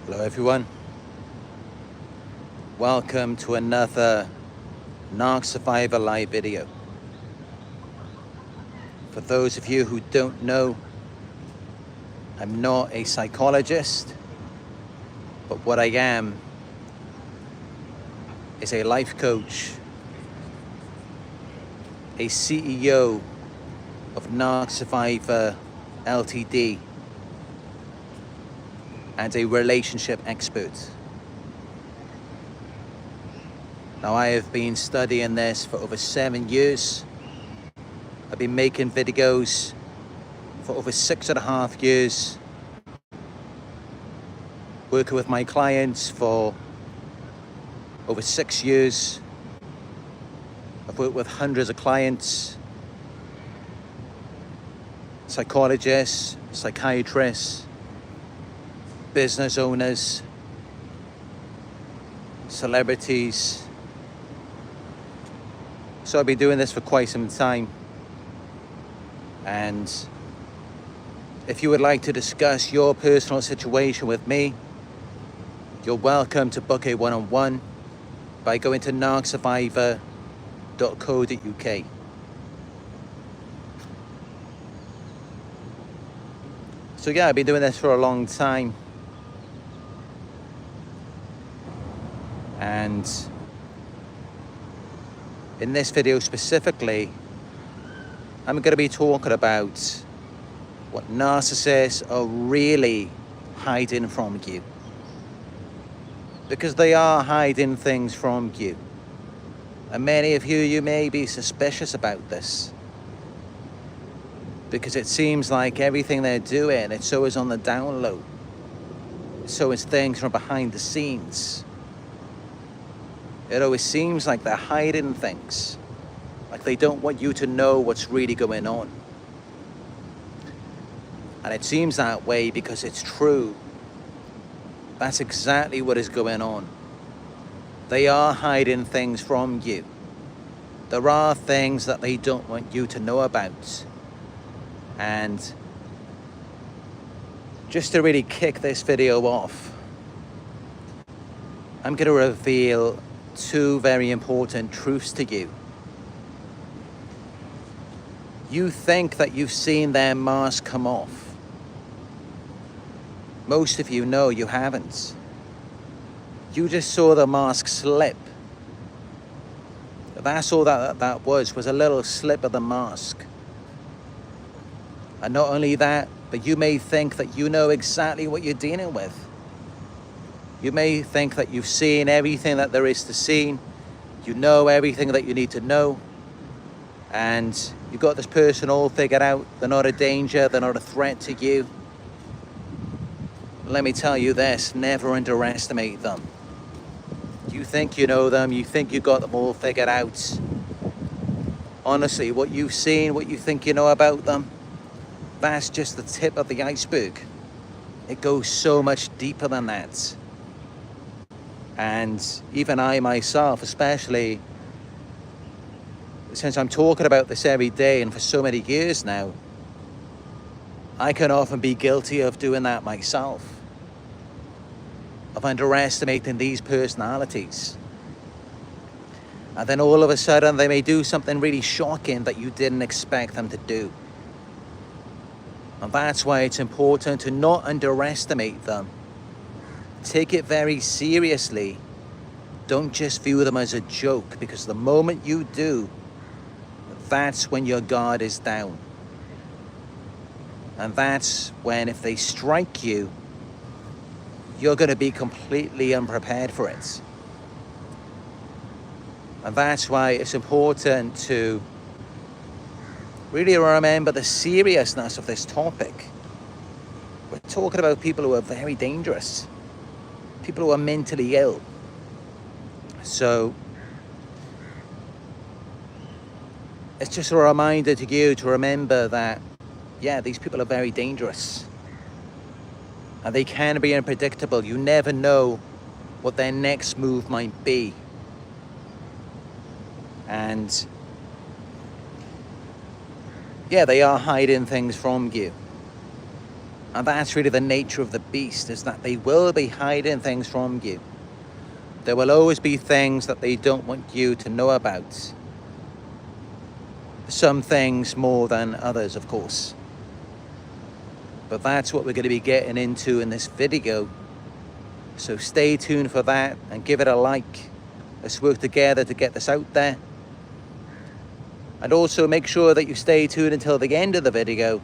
Hello everyone, welcome to another Narc Survivor live video. For those of you who don't know, I'm not a psychologist, but what I am is a life coach, a CEO of Narc Survivor Ltd, and a relationship expert. Now, I have been studying this for over 7 years. I've been making videos for over 6.5 years, working with my clients for over 6 years. I've worked with hundreds of clients, psychologists, psychiatrists, business owners, celebrities. So I've been doing this for quite some time. And if you would like to discuss your personal situation with me, you're welcome to book a one-on-one by going to narcsurvivor.co.uk. So yeah, I've been doing this for a long time. And in this video specifically, I'm going to be talking about what narcissists are really hiding from you. Because they are hiding things from you. And many of you may be suspicious about this. Because it seems like everything they're doing, it's always on the down low. It's always things from behind the scenes. It always seems like they're hiding things, like they don't want you to know what's really going on. And it seems that way because it's true. That's exactly what is going on. They are hiding things from you. There are things that they don't want you to know about. And just to really kick this video off, I'm going to reveal two very important truths to you. You think that you've seen their mask come off. Most of you know you haven't. You just saw the mask slip. That's all that was a little slip of the mask. And not only that, but you may think that you know exactly what you're dealing with. You may think that you've seen everything that there is to see. You know everything that you need to know. And you've got this person all figured out. They're not a danger. They're not a threat to you. Let me tell you this, never underestimate them. You think you know them. You think you got them all figured out. Honestly, what you've seen, what you think you know about them, that's just the tip of the iceberg. It goes so much deeper than that. And even I myself, especially since I'm talking about this every day and for so many years now, I can often be guilty of doing that myself, of underestimating these personalities. And then all of a sudden they may do something really shocking that you didn't expect them to do. And that's why it's important to not underestimate them. Take it very seriously. Don't just view them as a joke, because the moment you do, that's when your guard is down. And that's when, if they strike you, you're going to be completely unprepared for it. And that's why it's important to really remember the seriousness of this topic. We're talking about people who are very dangerous. People who are mentally ill. So it's just a reminder to you to remember that, yeah, these people are very dangerous. And they can be unpredictable. You never know what their next move might be. And yeah, they are hiding things from you. And that's really the nature of the beast, is that they will be hiding things from you. There will always be things that they don't want you to know about. Some things more than others, of course. But that's what we're going to be getting into in this video. So stay tuned for that and give it a like. Let's work together to get this out there. And also make sure that you stay tuned until the end of the video,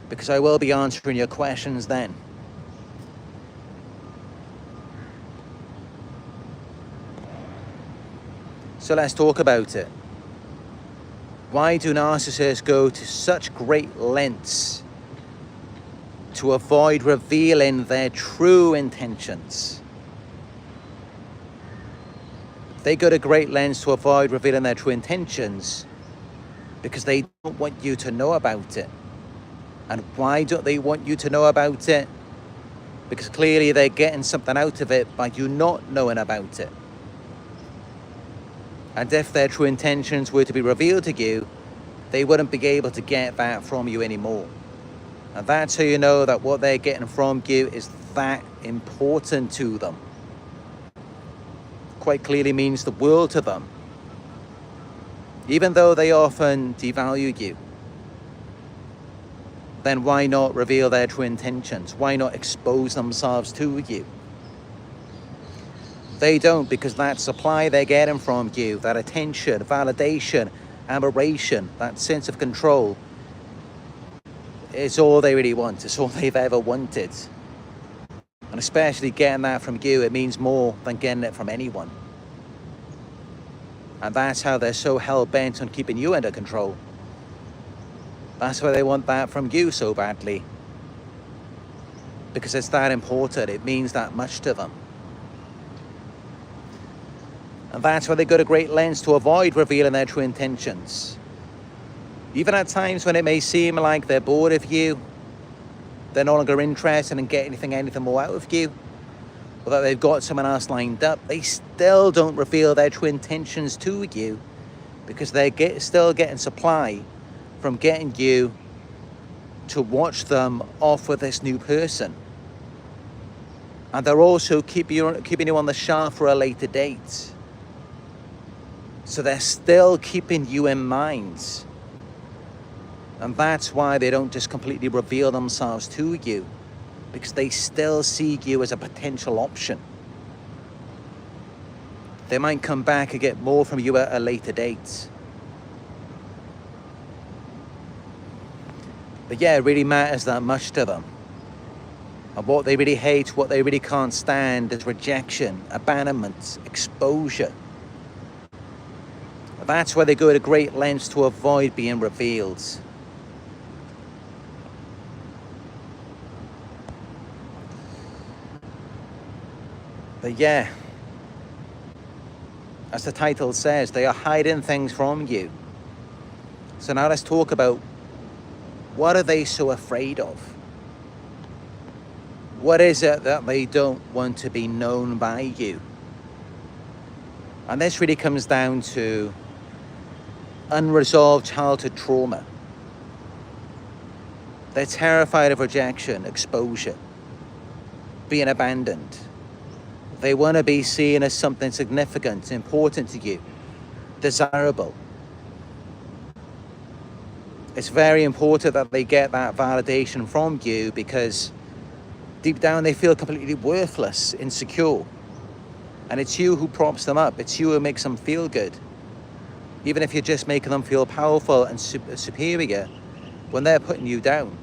because I will be answering your questions then. So let's talk about it. Why do narcissists go to such great lengths to avoid revealing their true intentions? They go to great lengths to avoid revealing their true intentions because they don't want you to know about it. And why don't they want you to know about it? Because clearly they're getting something out of it by you not knowing about it. And if their true intentions were to be revealed to you, they wouldn't be able to get that from you anymore. And that's how you know that what they're getting from you is that important to them. Quite clearly means the world to them. Even though they often devalue you, then why not reveal their true intentions? Why not expose themselves to you? They don't, because that supply they're getting from you, that attention, validation, admiration, that sense of control, is all they really want. It's all they've ever wanted. And especially getting that from you, it means more than getting it from anyone. And that's how they're so hell-bent on keeping you under control. That's why they want that from you so badly. Because it's that important. It means that much to them. And that's why they go to great lengths to avoid revealing their true intentions. Even at times when it may seem like they're bored of you, they're no longer interested in getting anything more out of you, or that they've got someone else lined up, they still don't reveal their true intentions to you because they're still getting supply from getting you to watch them off with this new person. And they're also keeping you on the shelf for a later date. So they're still keeping you in mind. And that's why they don't just completely reveal themselves to you, because they still see you as a potential option. They might come back and get more from you at a later date. But yeah, it really matters that much to them. And what they really hate, what they really can't stand is rejection, abandonment, exposure. That's why they go to great lengths to avoid being revealed. But yeah, as the title says, they are hiding things from you. So now let's talk about, what are they so afraid of? What is it that they don't want to be known by you? And this really comes down to unresolved childhood trauma. They're terrified of rejection, exposure, being abandoned. They want to be seen as something significant, important to you, desirable. It's very important that they get that validation from you, because deep down they feel completely worthless, insecure. And it's you who props them up. It's you who makes them feel good. Even if you're just making them feel powerful and superior when they're putting you down.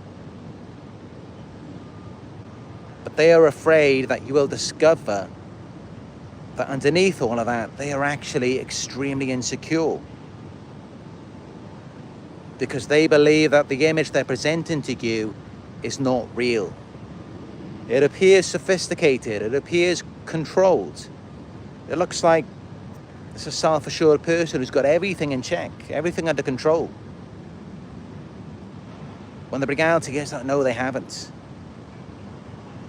But they are afraid that you will discover that underneath all of that, they are actually extremely insecure. Because they believe that the image they're presenting to you is not real. It appears sophisticated, it appears controlled. It looks like it's a self-assured person who's got everything in check, everything under control. When the reality is that no, they haven't.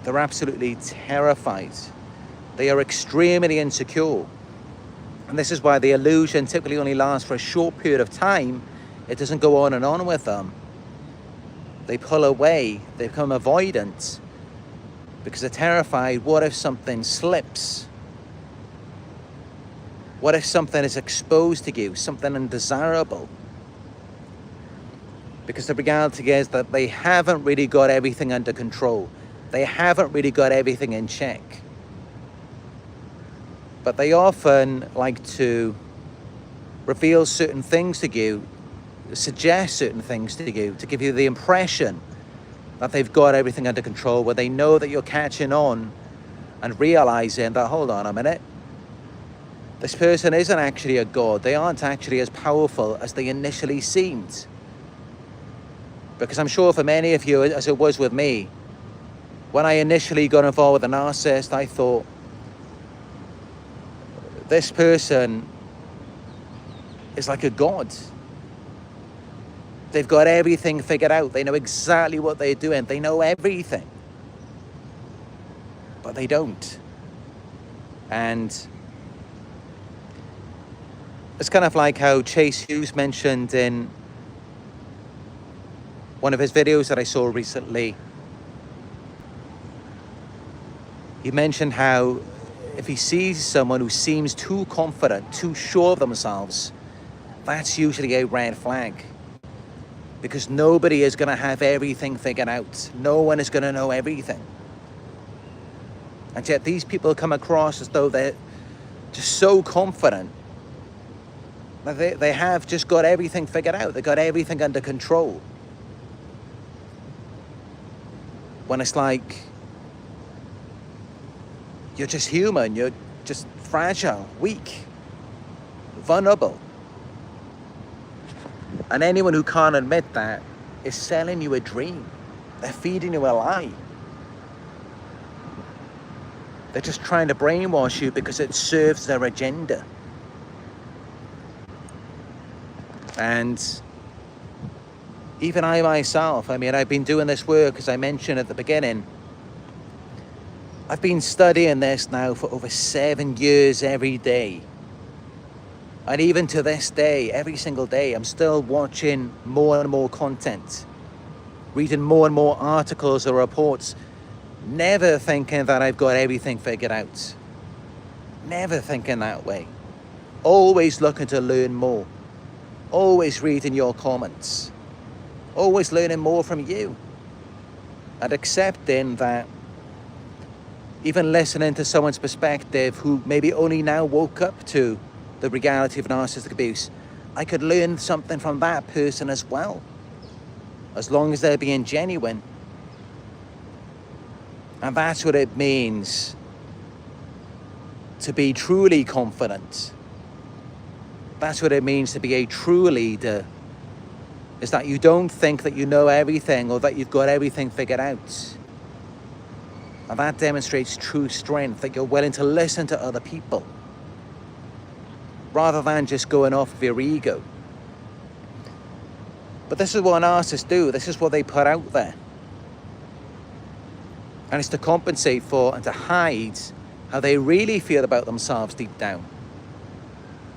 They're absolutely terrified. They are extremely insecure. And this is why the illusion typically only lasts for a short period of time. It doesn't go on and on with them. They pull away, they become avoidant because they're terrified. What if something slips? What if something is exposed to you, something undesirable? Because the reality is that they haven't really got everything under control. They haven't really got everything in check. But they often like to reveal certain things to you, suggest certain things to you, to give you the impression that they've got everything under control, where they know that you're catching on and realizing that, hold on a minute, this person isn't actually a god. They aren't actually as powerful as they initially seemed. Because I'm sure for many of you, as it was with me, when I initially got involved with a narcissist, I thought, this person is like a god. They've got everything figured out. They know exactly what they're doing. They know everything. But they don't. And it's kind of like how Chase Hughes mentioned in one of his videos that I saw recently. He mentioned how if he sees someone who seems too confident, too sure of themselves, that's usually a red flag. Because nobody is going to have everything figured out. No one is going to know everything. And yet these people come across as though they're just so confident that they have just got everything figured out. They've got everything under control. When it's like, you're just human, you're just fragile, weak, vulnerable. And anyone who can't admit that is selling you a dream. They're feeding you a lie. They're just trying to brainwash you because it serves their agenda. And even I myself, I mean, I've been doing this work, as I mentioned at the beginning. I've been studying this now for over 7 years every day. And even to this day, every single day, I'm still watching more and more content, reading more and more articles or reports, never thinking that I've got everything figured out. Never thinking that way. Always looking to learn more. Always reading your comments. Always learning more from you. And accepting that even listening to someone's perspective who maybe only now woke up to the reality of narcissistic abuse, I could learn something from that person as well, as long as they're being genuine. And that's what it means to be truly confident. That's what it means to be a true leader, is that you don't think that you know everything or that you've got everything figured out. And that demonstrates true strength, that you're willing to listen to other people rather than just going off of your ego. But this is what narcissists do. This is what they put out there. And it's to compensate for and to hide how they really feel about themselves deep down.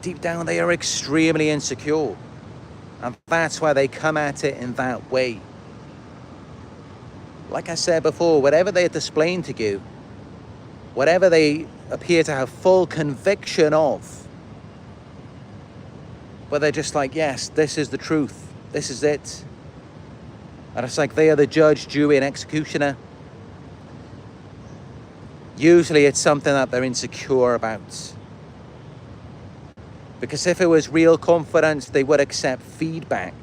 Deep down, they are extremely insecure. And that's why they come at it in that way. Like I said before, whatever they're displaying to you, whatever they appear to have full conviction of, but they're just like, yes, this is the truth. This is it. And it's like they are the judge, jury, and executioner. Usually it's something that they're insecure about. Because if it was real confidence, they would accept feedback.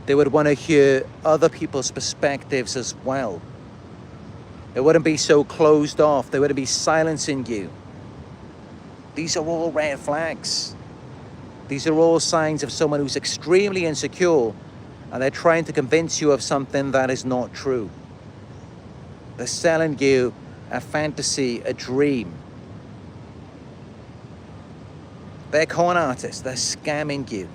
They would want to hear other people's perspectives as well. It wouldn't be so closed off. They wouldn't be silencing you. These are all red flags. These are all signs of someone who's extremely insecure and they're trying to convince you of something that is not true. They're selling you a fantasy, a dream. They're con artists. They're scamming you.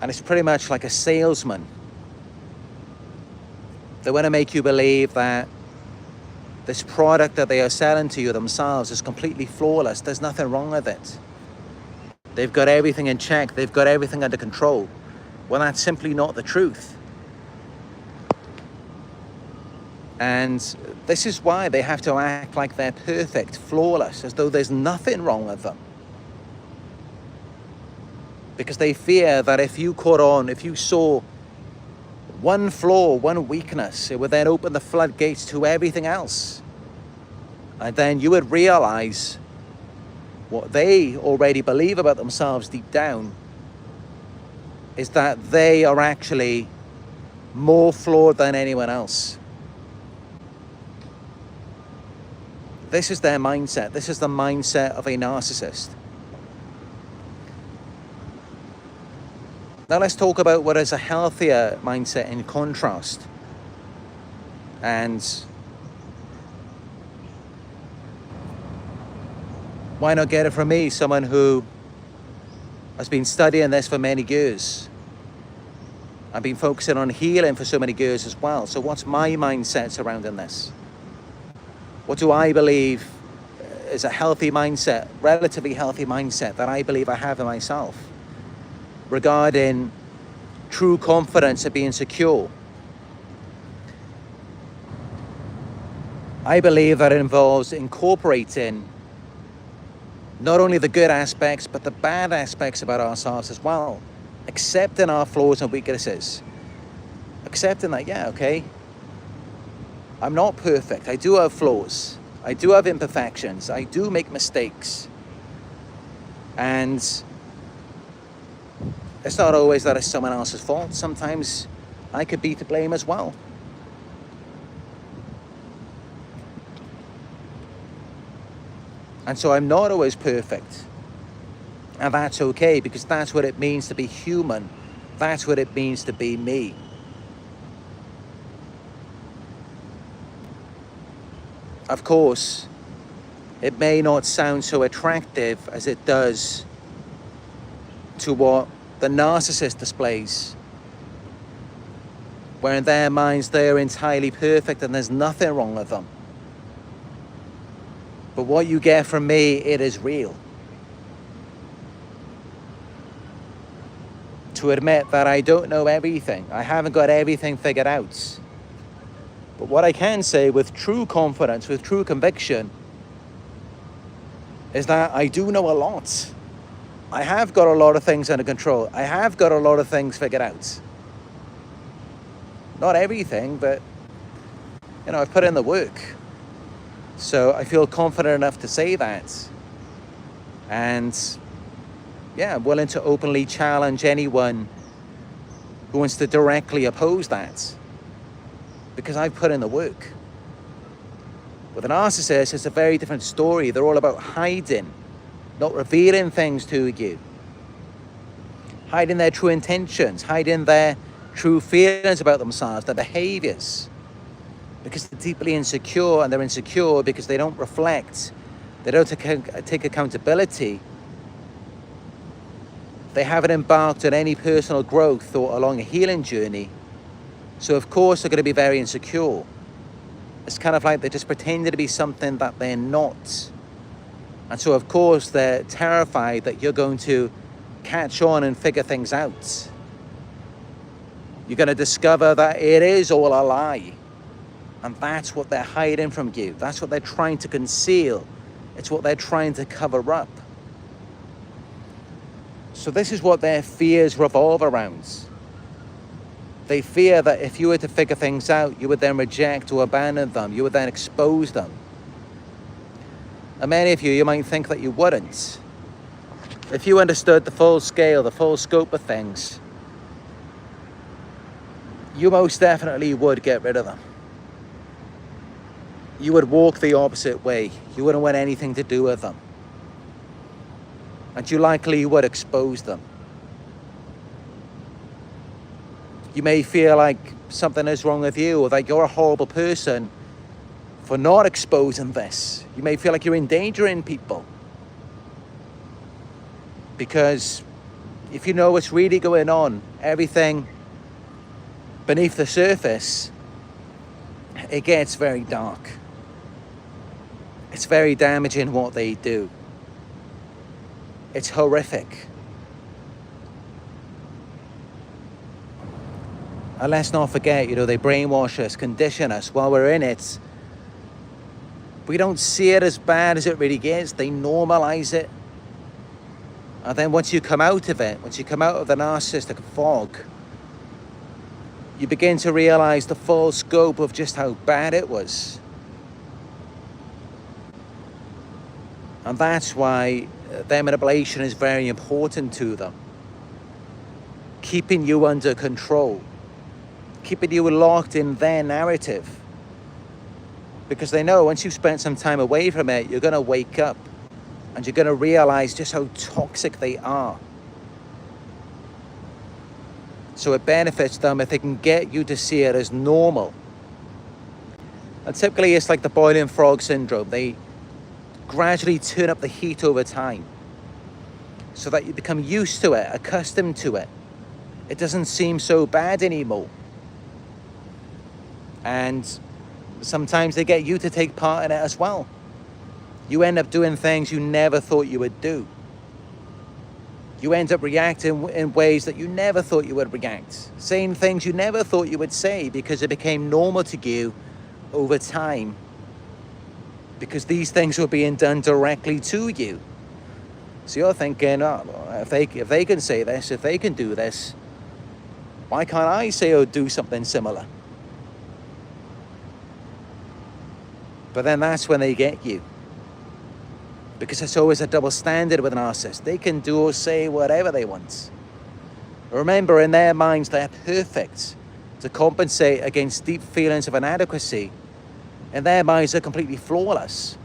And it's pretty much like a salesman. They want to make you believe that this product that they are selling to you themselves is completely flawless. There's nothing wrong with it. They've got everything in check. They've got everything under control. Well, that's simply not the truth. And this is why they have to act like they're perfect, flawless, as though there's nothing wrong with them. Because they fear that if you caught on, if you saw one flaw, one weakness, it would then open the floodgates to everything else. And then you would realize what they already believe about themselves deep down is that they are actually more flawed than anyone else. This is their mindset. This is the mindset of a narcissist. Now let's talk about what is a healthier mindset in contrast. And why not get it from me, someone who has been studying this for many years. I've been focusing on healing for so many years as well. So what's my mindset surrounding this? What do I believe is a healthy mindset, relatively healthy mindset that I believe I have in myself regarding true confidence and being secure? I believe that it involves incorporating not only the good aspects, but the bad aspects about ourselves as well. Accepting our flaws and weaknesses. Accepting that, yeah, okay, I'm not perfect. I do have flaws. I do have imperfections. I do make mistakes. And it's not always that it's someone else's fault. Sometimes I could be to blame as well. And so I'm not always perfect. And that's okay, because that's what it means to be human. That's what it means to be me. Of course, it may not sound so attractive as it does to what the narcissist displays, where in their minds they're entirely perfect and there's nothing wrong with them. But what you get from me, it is real. To admit that I don't know everything, I haven't got everything figured out. But what I can say with true confidence, with true conviction, is that I do know a lot. I have got a lot of things under control. I have got a lot of things figured out. Not everything, but I've put in the work. So I feel confident enough to say that. And yeah, I'm willing to openly challenge anyone who wants to directly oppose that, because I've put in the work. With a narcissist, it's a very different story. They're all about hiding, not revealing things to you. Hiding their true intentions, hiding their true feelings about themselves, their behaviors. Because they're deeply insecure, and they're insecure because they don't reflect. They don't take accountability. They haven't embarked on any personal growth or along a healing journey. So of course they're going to be very insecure. It's kind of like they're just pretending to be something that they're not. And so of course they're terrified that you're going to catch on and figure things out. You're going to discover that it is all a lie. And that's what they're hiding from you. That's what they're trying to conceal. It's what they're trying to cover up. So this is what their fears revolve around. They fear that if you were to figure things out, you would then reject or abandon them. You would then expose them. And many of you might think that you wouldn't. If you understood the full scale, the full scope of things, you most definitely would get rid of them. You would walk the opposite way. You wouldn't want anything to do with them. And you likely would expose them. You may feel like something is wrong with you, or that you're a horrible person for not exposing this. You may feel like you're endangering people. Because if you know what's really going on, everything beneath the surface, it gets very dark. It's very damaging what they do. It's horrific. And let's not forget, they brainwash us, condition us while we're in it. We don't see it as bad as it really is. They normalize it. And then once you come out of it, once you come out of the narcissistic fog, you begin to realize the full scope of just how bad it was. And that's why their manipulation is very important to them. Keeping you under control. Keeping you locked in their narrative. Because they know once you've spent some time away from it, you're going to wake up and you're going to realize just how toxic they are. So it benefits them if they can get you to see it as normal. And typically it's like the boiling frog syndrome. They gradually turn up the heat over time so that you become used to it, accustomed to it. It doesn't seem so bad anymore. And sometimes they get you to take part in it as well. You end up doing things you never thought you would do. You end up reacting in ways that you never thought you would react. Saying things you never thought you would say because it became normal to you over time. Because these things were being done directly to you. So you're thinking, if they can say this, if they can do this, why can't I say or do something similar? But then that's when they get you. Because it's always a double standard with a narcissist. They can do or say whatever they want. Remember, in their minds, they're perfect to compensate against deep feelings of inadequacy. In their minds, they're completely flawless.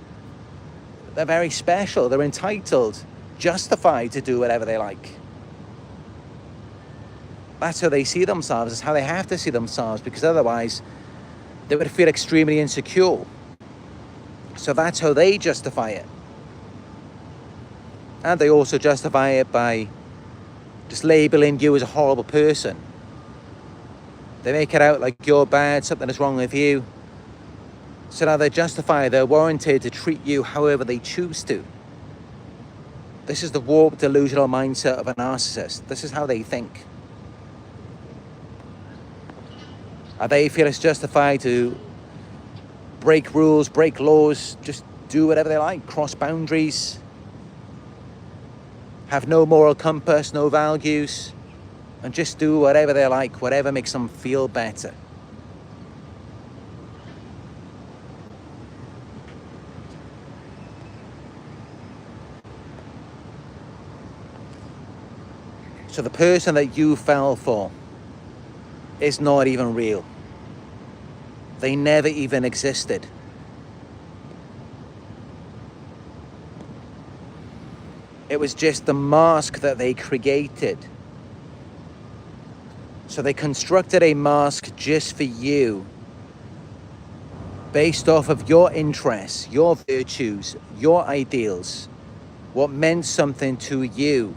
They're very special. They're entitled, justified to do whatever they like. That's how they see themselves. It's how they have to see themselves, because otherwise they would feel extremely insecure. So that's how they justify it. And they also justify it by just labeling you as a horrible person. They make it out like you're bad, something is wrong with you. So now they justify they're warranted to treat you however they choose to. This is the warped, delusional mindset of a narcissist. This is how they think. And they feel it's justified to break rules, break laws, just do whatever they like, cross boundaries, have no moral compass, no values, and just do whatever they like, whatever makes them feel better. So the person that you fell for is not even real. They never even existed. It was just the mask that they created. So they constructed a mask just for you, based off of your interests, your virtues, your ideals, what meant something to you.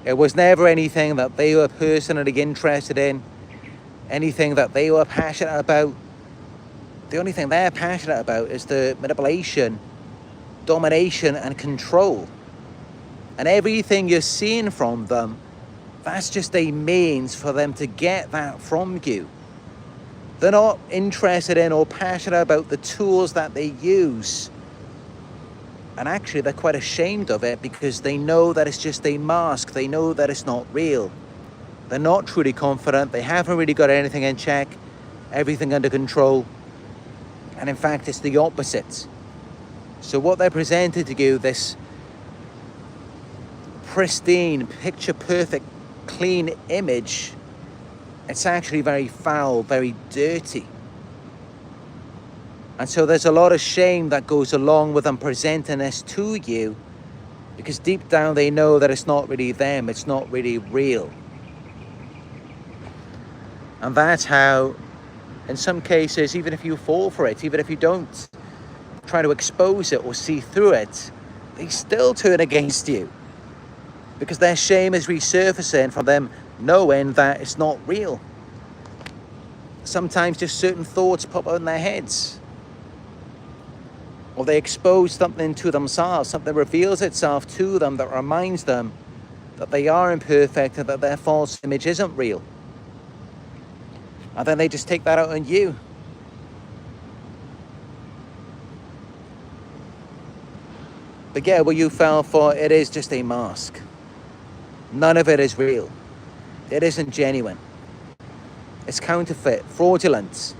It was never anything that they were personally interested in, anything that they were passionate about. The only thing they're passionate about is the manipulation, domination, and control. And everything you're seeing from them, that's just a means for them to get that from you. They're not interested in or passionate about the tools that they use. And actually, they're quite ashamed of it because they know that it's just a mask. They know that it's not real. They're not truly confident. They haven't really got anything in check, everything under control. And in fact, it's the opposite. So what they're presented to you, this pristine, picture-perfect, clean image, it's actually very foul, very dirty. And so there's a lot of shame that goes along with them presenting this to you, because deep down they know that it's not really them, it's not really real. And that's how, in some cases, even if you fall for it, even if you don't try to expose it or see through it, they still turn against you. Because their shame is resurfacing from them knowing that it's not real. Sometimes just certain thoughts pop out in their heads. or they expose something to themselves, something reveals itself to them that reminds them that they are imperfect and that their false image isn't real. And then they just take that out on you. But yeah, what you fell for, it is just a mask. None of it is real. It isn't genuine. It's counterfeit, fraudulent.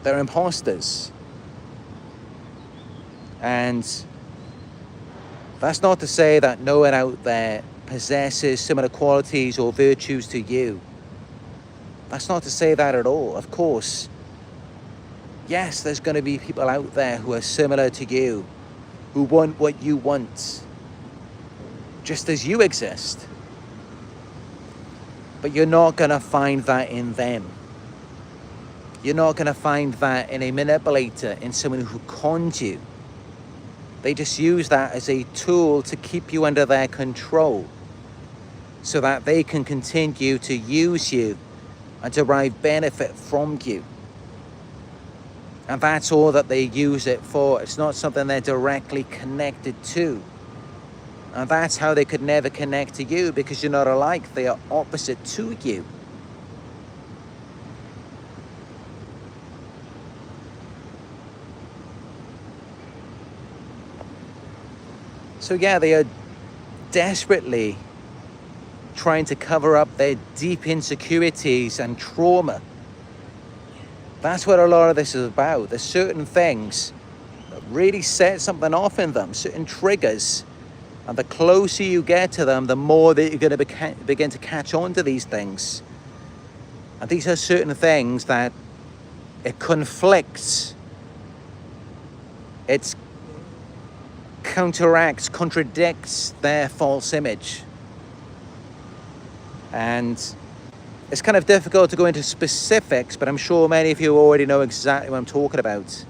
They're imposters. And that's not to say that no one out there possesses similar qualities or virtues to you. That's not to say that at all. Of course, yes, there's going to be people out there who are similar to you, who want what you want, just as you exist. But you're not going to find that in them. You're not going to find that in a manipulator, in someone who conned you. They just use that as a tool to keep you under their control so that they can continue to use you and derive benefit from you. And that's all that they use it for. It's not something they're directly connected to. And that's how they could never connect to you, because you're not alike. They are opposite to you. So yeah, they are desperately trying to cover up their deep insecurities and trauma. That's what a lot of this is about. There's certain things that really set something off in them, certain triggers. And the closer you get to them, the more that you're going to begin to catch on to these things. And these are certain things that it conflicts. It counteracts, contradicts their false image. And it's kind of difficult to go into specifics, but I'm sure many of you already know exactly what I'm talking about.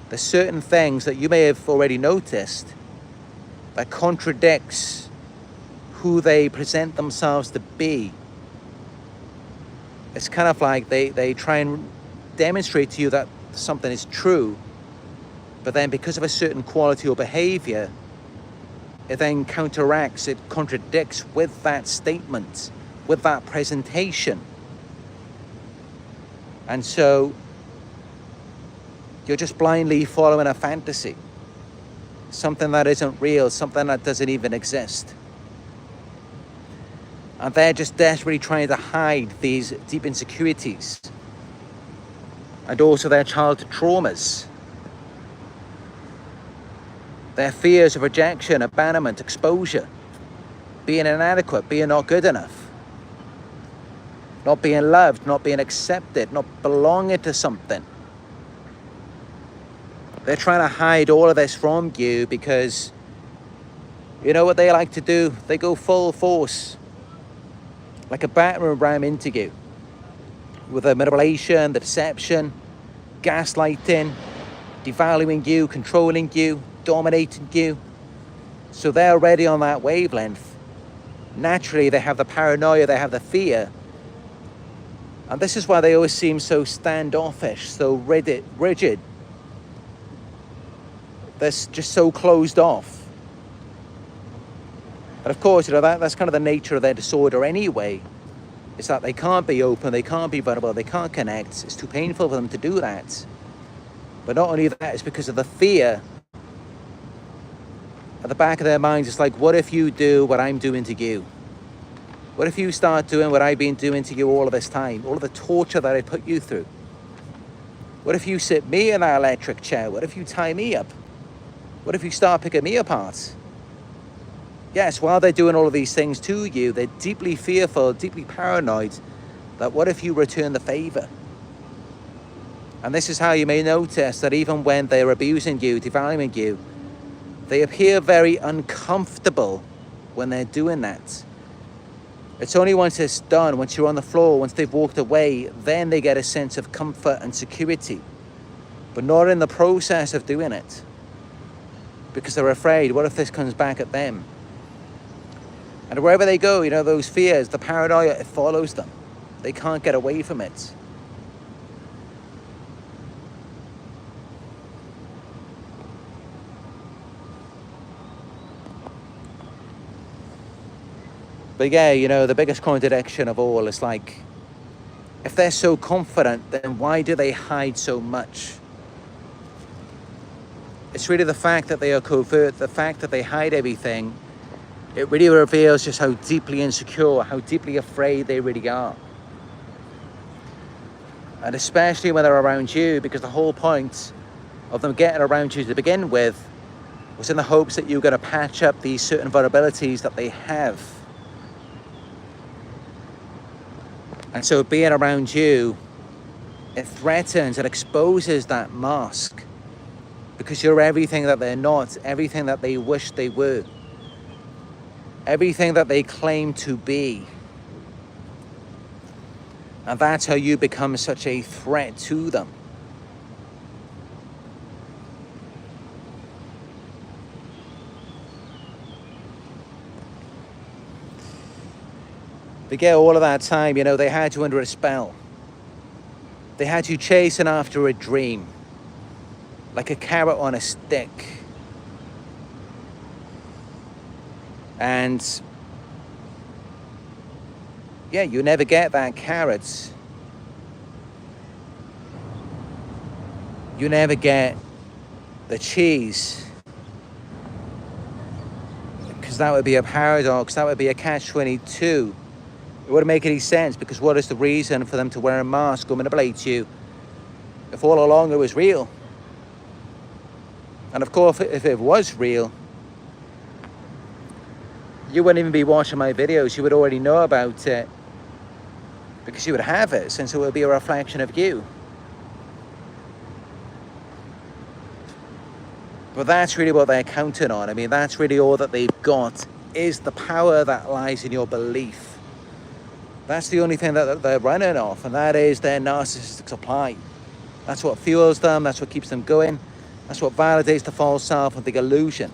There's certain things that you may have already noticed that contradicts who they present themselves to be. It's kind of like they try and demonstrate to you that something is true, but then because of a certain quality or behavior, it then counteracts, it contradicts with that statement, with that presentation. And so you're just blindly following a fantasy, something that isn't real, something that doesn't even exist. And they're just desperately trying to hide these deep insecurities and also their childhood traumas, their fears of rejection, abandonment, exposure, being inadequate, being not good enough, not being loved, not being accepted, not belonging to something. They're trying to hide all of this from you because you know what they like to do? They go full force, like a battering ram into you, with the manipulation, the deception, gaslighting, devaluing you, controlling you, dominating you. So they're already on that wavelength. Naturally, they have the paranoia, they have the fear. And this is why they always seem so standoffish, so rigid. They're just so closed off. And of course, you know, that's kind of the nature of their disorder anyway. It's that they can't be open, they can't be vulnerable, they can't connect. It's too painful for them to do that. But not only that, it's because of the fear at the back of their minds. It's like, what if you do what I'm doing to you? What if you start doing what I've been doing to you all of this time? All of the torture that I put you through? What if you sit me in that electric chair? What if you tie me up? What if you start picking me apart? Yes, while they're doing all of these things to you, they're deeply fearful, deeply paranoid that what if you return the favor? And this is how you may notice that even when they're abusing you, devaluing you, they appear very uncomfortable when they're doing that. It's only once it's done, once you're on the floor, once they've walked away, then they get a sense of comfort and security, but not in the process of doing it, because they're afraid, what if this comes back at them? And wherever they go, you know, those fears, the paranoia, it follows them. They can't get away from it. But yeah, you know, the biggest contradiction of all is like, if they're so confident, then why do they hide so much? It's really the fact that they are covert, the fact that they hide everything. It really reveals just how deeply insecure, how deeply afraid they really are. And especially when they're around you, because the whole point of them getting around you to begin with was in the hopes that you're going to patch up these certain vulnerabilities that they have. And so being around you, it threatens and exposes that mask, because you're everything that they're not, everything that they wish they were, everything that they claim to be. And that's how you become such a threat to them. But yeah, all of that time, you know, they had you under a spell. They had you chasing after a dream, like a carrot on a stick. And yeah, you never get that carrot. You never get the cheese. Because that would be a paradox, that would be a catch-22. It wouldn't make any sense, because what is the reason for them to wear a mask or manipulate you if all along it was real? And of course, if it was real, you wouldn't even be watching my videos. You would already know about it, because you would have it, since it would be a reflection of you. But that's really what they're counting on. I mean, that's really all that they've got, is the power that lies in your belief. That's the only thing that they're running off, and that is their narcissistic supply. That's what fuels them, that's what keeps them going, that's what validates the false self and the illusion.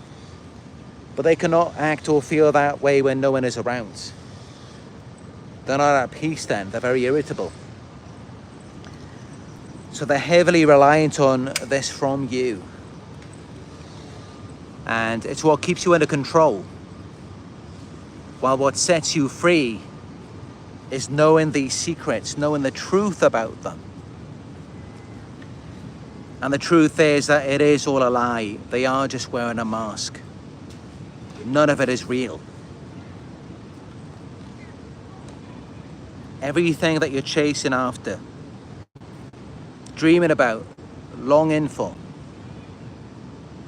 But they cannot act or feel that way when no one is around. They're not at peace then, they're very irritable. So they're heavily reliant on this from you. And it's what keeps you under control. While what sets you free is knowing these secrets, knowing the truth about them. And the truth is that it is all a lie. They are just wearing a mask. None of it is real. Everything that you're chasing after, dreaming about, longing for,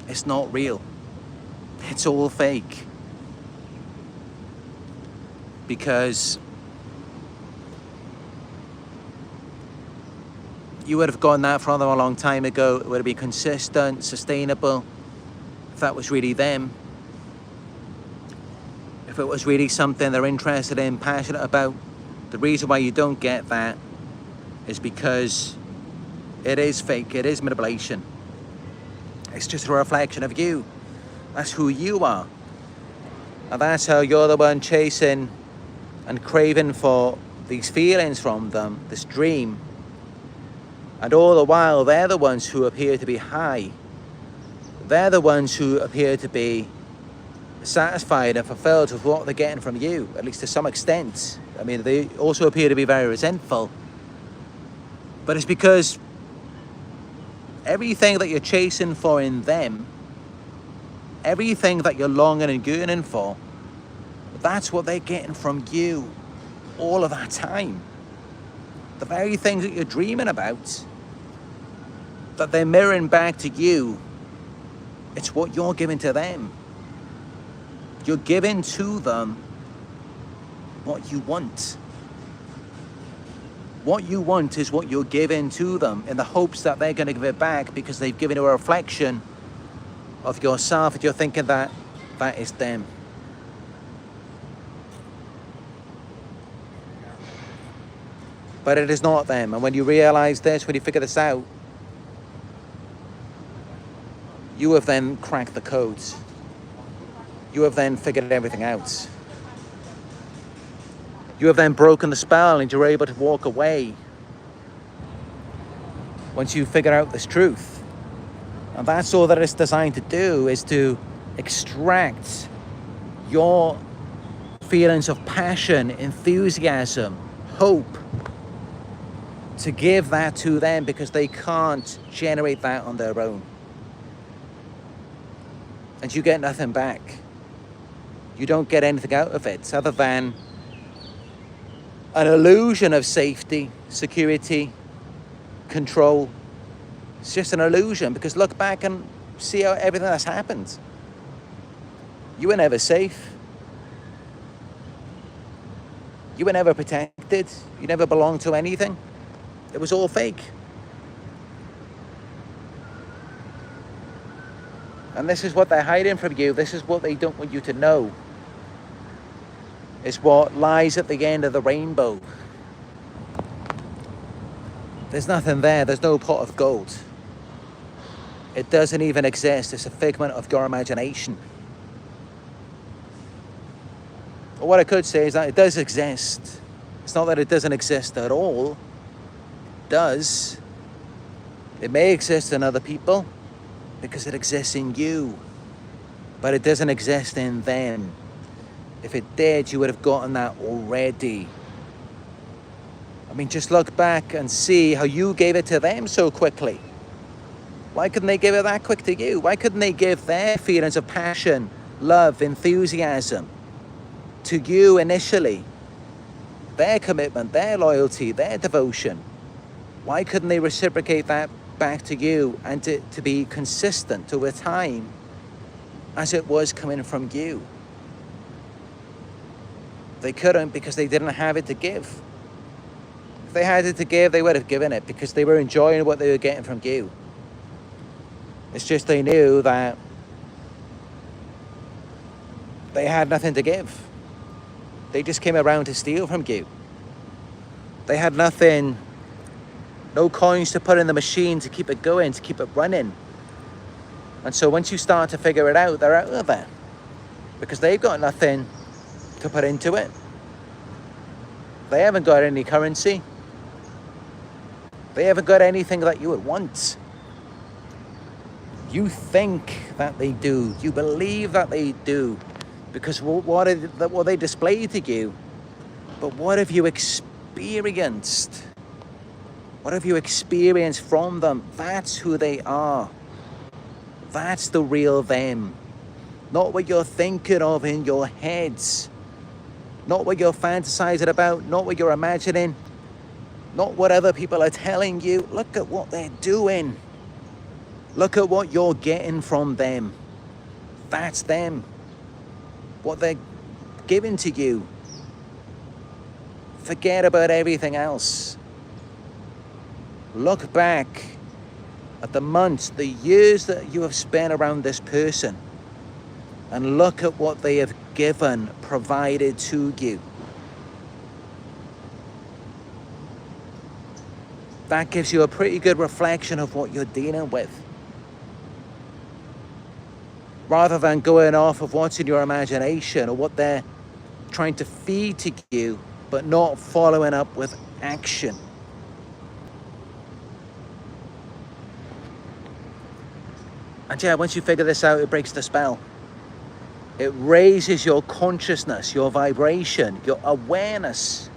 it's not real. It's all fake. Because you would have gotten that from them a long time ago. It would have been consistent, sustainable, if that was really them. If it was really something they're interested in, passionate about. The reason why you don't get that is because it is fake, it is manipulation. It's just a reflection of you. That's who you are. And that's how you're the one chasing and craving for these feelings from them, this dream. And all the while, they're the ones who appear to be high. They're the ones who appear to be satisfied and fulfilled with what they're getting from you, at least to some extent. I mean, they also appear to be very resentful. But it's because everything that you're chasing for in them, everything that you're longing and yearning for, that's what they're getting from you all of that time. The very things that you're dreaming about, that they're mirroring back to you, it's what you're giving to them. You're giving to them what you want. What you want is what you're giving to them, in the hopes that they're going to give it back, because they've given you a reflection of yourself, and you're thinking that that is them. But it is not them. And when you realize this, when you figure this out, you have then cracked the codes. You have then figured everything out. You have then broken the spell, and you're able to walk away once you figure out this truth. And that's all that it's designed to do, is to extract your feelings of passion, enthusiasm, hope, to give that to them because they can't generate that on their own. And you get nothing back. You don't get anything out of it other than an illusion of safety, security, control. It's just an illusion, because look back and see how everything that's happened. You were never safe. You were never protected. You never belonged to anything. It was all fake. And this is what they're hiding from you. This is what they don't want you to know. It's what lies at the end of the rainbow. There's nothing there. There's no pot of gold. It doesn't even exist. It's a figment of your imagination. But what I could say is that it does exist. It's not that it doesn't exist at all. It does. It may exist in other people because it exists in you. But it doesn't exist in them. If it did, you would have gotten that already. I mean, just look back and see how you gave it to them so quickly. Why couldn't they give it that quick to you? Why couldn't they give their feelings of passion, love, enthusiasm to you initially? Their commitment, their loyalty, their devotion. Why couldn't they reciprocate that back to you and to be consistent over time as it was coming from you? They couldn't because they didn't have it to give. If they had it to give, they would have given it because they were enjoying what they were getting from you. It's just they knew that they had nothing to give. They just came around to steal from you. They had nothing, no coins to put in the machine to keep it going, to keep it running. And so once you start to figure it out, they're out of there because they've got nothing to put into it. They haven't got any currency. They haven't got anything that you would want. You think that they do. You believe that they do because what they display to you. But what have you experienced? What have you experienced from them? That's who they are. That's the real them. Not what you're thinking of in your heads. Not what you're fantasizing about. Not what you're imagining. Not what other people are telling you. Look at what they're doing. Look at what you're getting from them. That's them. What they're giving to you. Forget about everything else. Look back at the months, the years that you have spent around this person, and look at what they have given, provided to you. That gives you a pretty good reflection of what you're dealing with. Rather than going off of what's in your imagination or what they're trying to feed to you, but not following up with action. And yeah, once you figure this out, it breaks the spell. It raises your consciousness, your vibration, your awareness.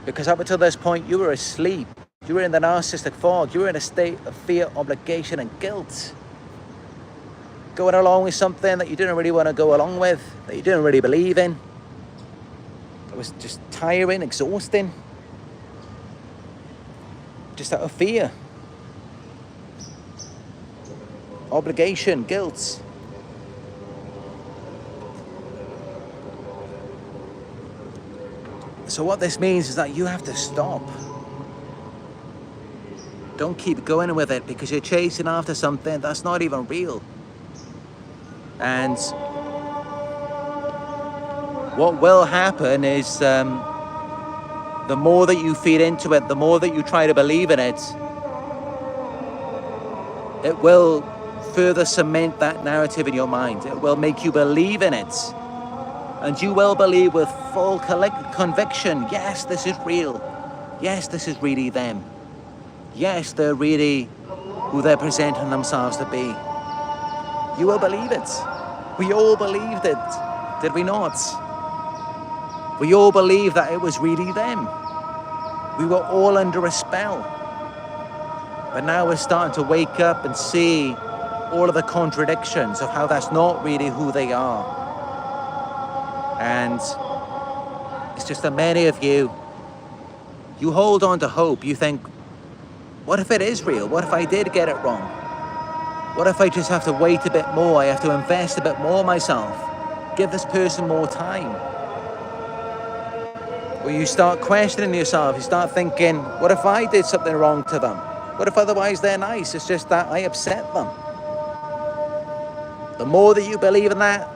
Because up until this point, you were asleep. You were in the narcissistic fog. You were in a state of fear, obligation, and guilt. Going along with something that you didn't really want to go along with, that you didn't really believe in. It was just tiring, exhausting. Just out of fear. Obligation, guilt. So what this means is that you have to stop. Don't keep going with it because you're chasing after something that's not even real. And what will happen is the more that you feed into it, the more that you try to believe in it, it will further cement that narrative in your mind. It will make you believe in it. And you will believe with full conviction, yes, this is real. Yes, this is really them. Yes, they're really who they're presenting themselves to be. You will believe it. We all believed it. Did we not? We all believed that it was really them. We were all under a spell. But now we're starting to wake up and see all of the contradictions of how that's not really who they are. And it's just that many of you hold on to hope. You think, what if it is real? What if I did get it wrong? What if I just have to wait a bit more? I have to invest a bit more myself. Give this person more time. Or you start questioning yourself. You start thinking, what if I did something wrong to them? What if otherwise they're nice? It's just that I upset them. The more that you believe in that,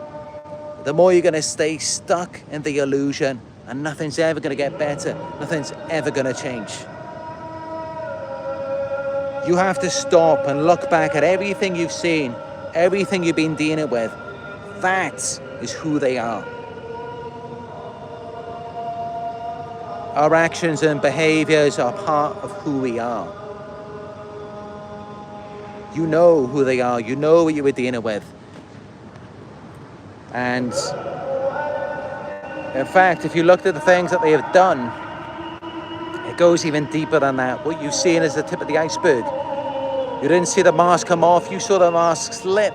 the more you're going to stay stuck in the illusion, and nothing's ever going to get better. Nothing's ever going to change. You have to stop and look back at everything you've seen, everything you've been dealing with. That is who they are. Our actions and behaviors are part of who we are. You know who they are. You know what you were dealing with. And in fact, if you looked at the things that they have done, it goes even deeper than that. What you've seen is the tip of the iceberg. You didn't see the mask come off, you saw the mask slip.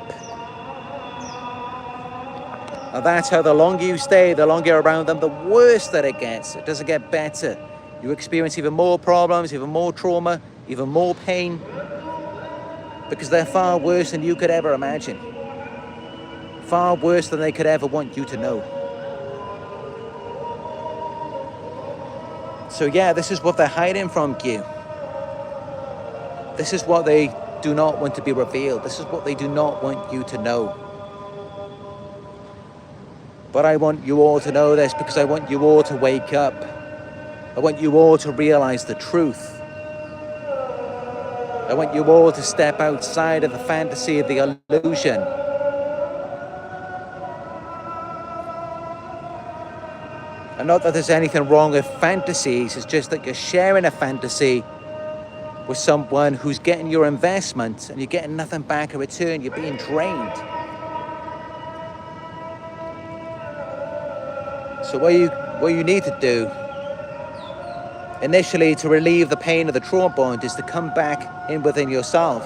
And that's how the longer you stay, the longer you're around them, the worse that it gets. It doesn't get better. You experience even more problems, even more trauma, even more pain, because they're far worse than you could ever imagine. Far worse than they could ever want you to know. So yeah, this is what they're hiding from you. This is what they do not want to be revealed. This is what they do not want you to know. But I want you all to know this because I want you all to wake up. I want you all to realize the truth. I want you all to step outside of the fantasy of the illusion. And not that there's anything wrong with fantasies, it's just that you're sharing a fantasy with someone who's getting your investment and you're getting nothing back in return. You're being drained. So what you need to do initially to relieve the pain of the trauma bond is to come back in within yourself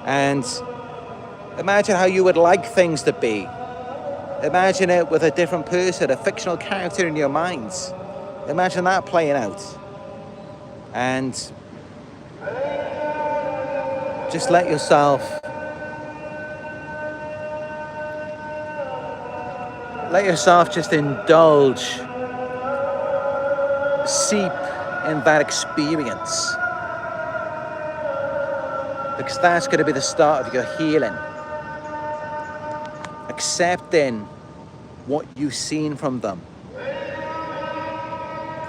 and imagine how you would like things to be. Imagine it with a different person, a fictional character in your minds. Imagine that playing out. And just let yourself just indulge, seep in that experience. Because that's going to be the start of your healing. Accepting what you've seen from them.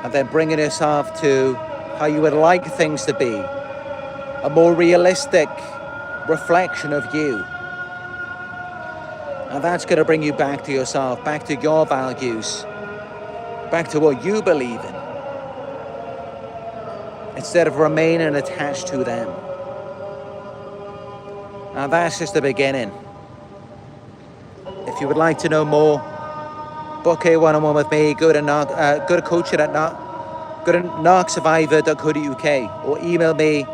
And then bringing yourself to how you would like things to be. A more realistic reflection of you. And that's going to bring you back to yourself, back to your values, back to what you believe in, instead of remaining attached to them. And that's just the beginning. If you would like to know more, book a one-on-one with me, go to narcsurvivor.co.uk or email me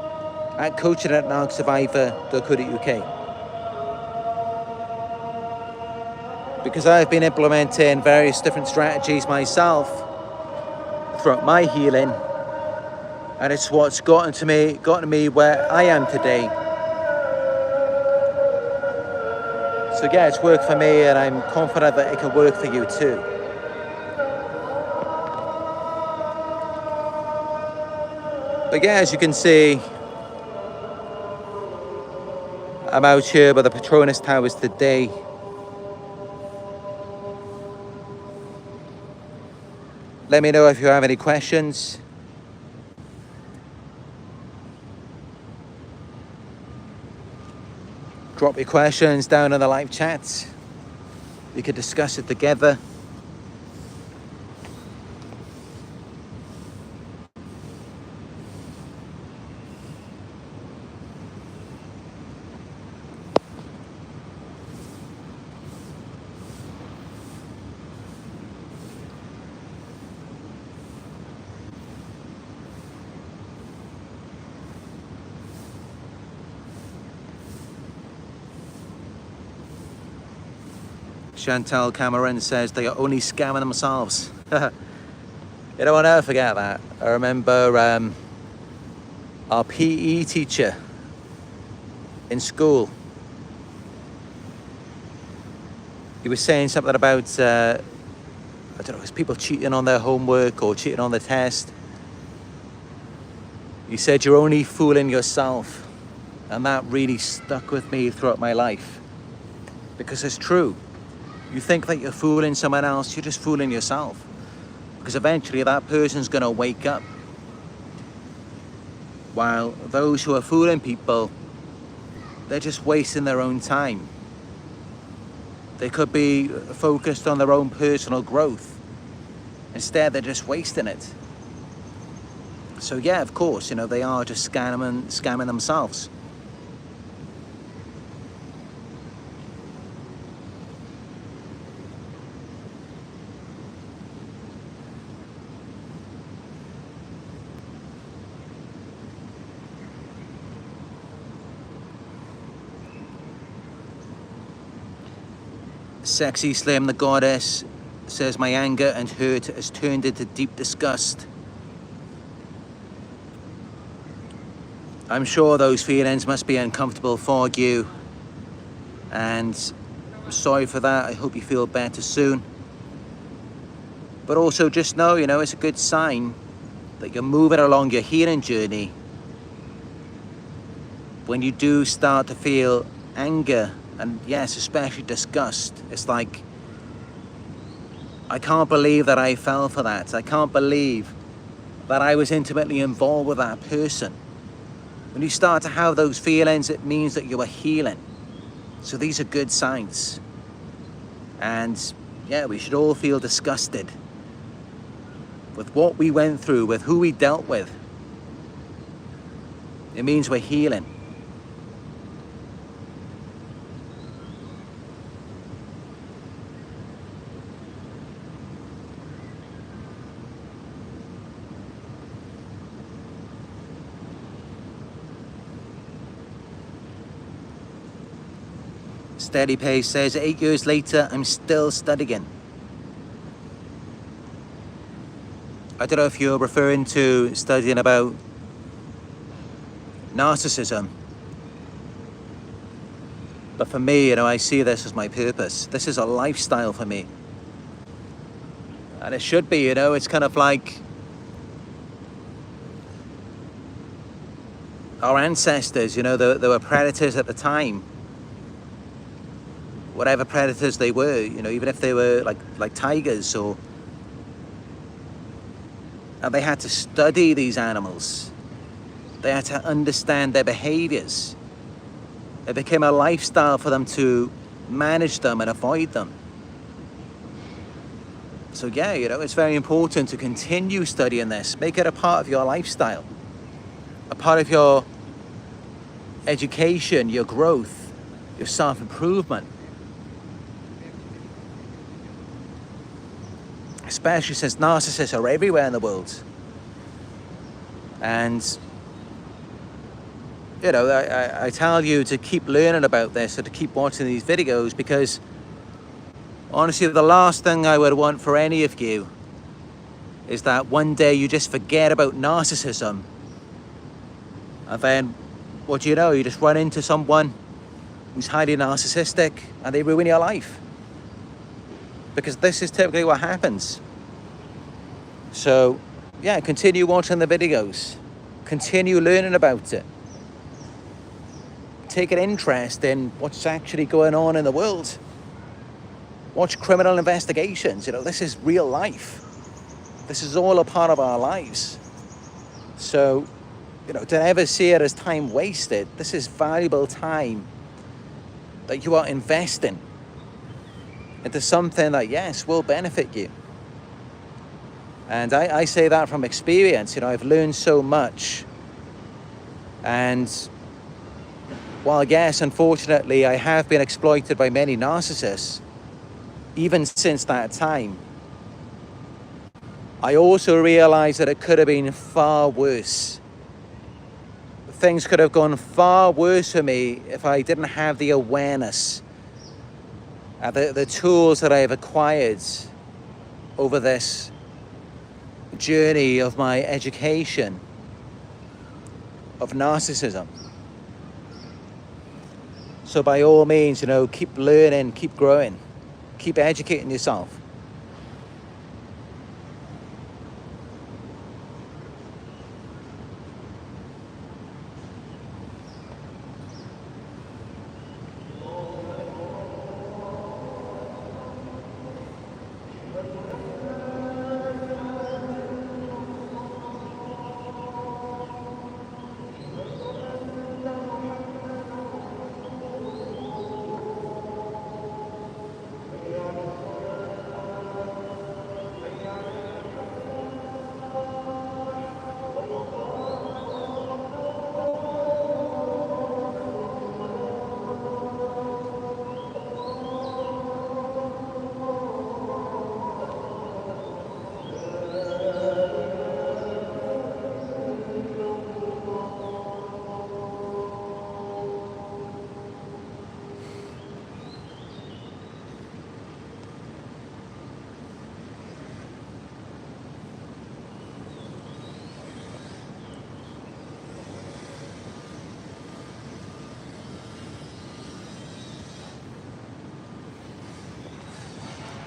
at coaching@narcsurvivor.co.uk. Because I've been implementing various different strategies myself throughout my healing, and it's what's gotten to me where I am today. So yeah, it's worked for me, and I'm confident that it can work for you too. But yeah, as you can see, I'm out here by the Patronus Towers today. Let me know if you have any questions. Drop your questions down in the live chat. We could discuss it together. Chantal Cameron says they are only scamming themselves. You know, I'll never forget that. I remember our PE teacher in school. He was saying something about, I don't know, it was people cheating on their homework or cheating on the test. He said, you're only fooling yourself. And that really stuck with me throughout my life. Because it's true. You think that you're fooling someone else, you're just fooling yourself. Because eventually that person's going to wake up. While those who are fooling people, they're just wasting their own time. They could be focused on their own personal growth. Instead, they're just wasting it. So yeah, of course, you know, they are just scamming themselves. Sexy Slim the Goddess says, my anger and hurt has turned into deep disgust. I'm sure those feelings must be uncomfortable for you, and I'm sorry for that. I hope you feel better soon. But also just know, you know, it's a good sign that you're moving along your healing journey when you do start to feel anger. And yes, especially disgust. It's like, I can't believe that I fell for that. I can't believe that I was intimately involved with that person. When you start to have those feelings, it means that you are healing. So these are good signs. And yeah, we should all feel disgusted with what we went through, with who we dealt with. It means we're healing. Steady Pace says, 8 years later, I'm still studying. I don't know if you're referring to studying about narcissism. But for me, you know, I see this as my purpose. This is a lifestyle for me. And it should be, you know, it's kind of like our ancestors, you know, they were predators at the time. Whatever predators they were, you know, even if they were like tigers or... And they had to study these animals. They had to understand their behaviors. It became a lifestyle for them to manage them and avoid them. So yeah, you know, it's very important to continue studying this. Make it a part of your lifestyle. A part of your education, your growth, your self-improvement. Especially since narcissists are everywhere in the world. And, you know, I tell you to keep learning about this, or to keep watching these videos, because honestly, the last thing I would want for any of you is that one day you just forget about narcissism. And then, what do you know? You just run into someone who's highly narcissistic and they ruin your life. Because this is typically what happens. So, yeah, continue watching the videos. Continue learning about it. Take an interest in what's actually going on in the world. Watch criminal investigations. You know, this is real life. This is all a part of our lives. So, you know, don't ever see it as time wasted. This is valuable time that you are investing into something that, yes, will benefit you. And I say that from experience. You know, I've learned so much. And while, yes, unfortunately, I have been exploited by many narcissists, even since that time, I also realized that it could have been far worse. Things could have gone far worse for me if I didn't have the awareness The tools that I have acquired over this journey of my education of narcissism. So by all means, keep learning, keep growing, keep educating yourself.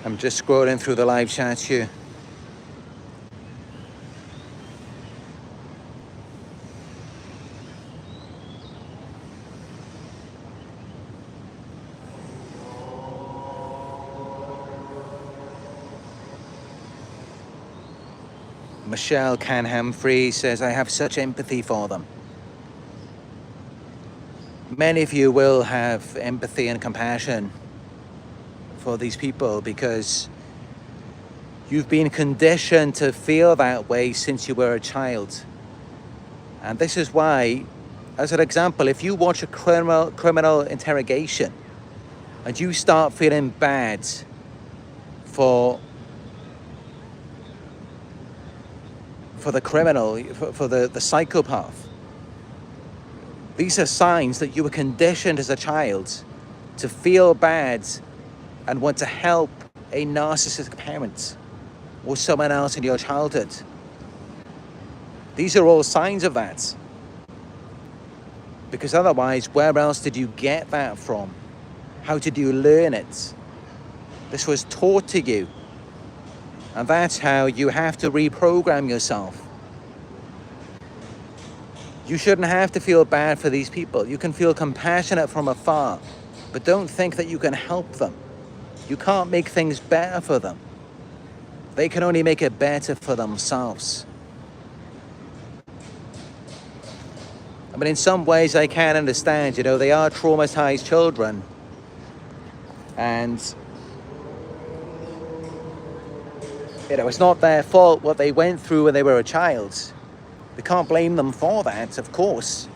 I'm just scrolling through the live chat here. Michelle Canham-Free says, I have such empathy for them. Many of you will have empathy and compassion for these people because you've been conditioned to feel that way since you were a child. And this is why, as an example, if you watch a criminal interrogation and you start feeling bad for the criminal, for the psychopath, these are signs that you were conditioned as a child to feel bad and want to help a narcissistic parent or someone else in your childhood. These are all signs of that. Because otherwise, where else did you get that from? How did you learn it? This was taught to you. And that's how you have to reprogram yourself. You shouldn't have to feel bad for these people. You can feel compassionate from afar, but don't think that you can help them. You can't make things better for them. They can only make it better for themselves. I mean, in some ways I can understand, they are traumatized children. And, it's not their fault what they went through when they were a child. We can't blame them for that, of course.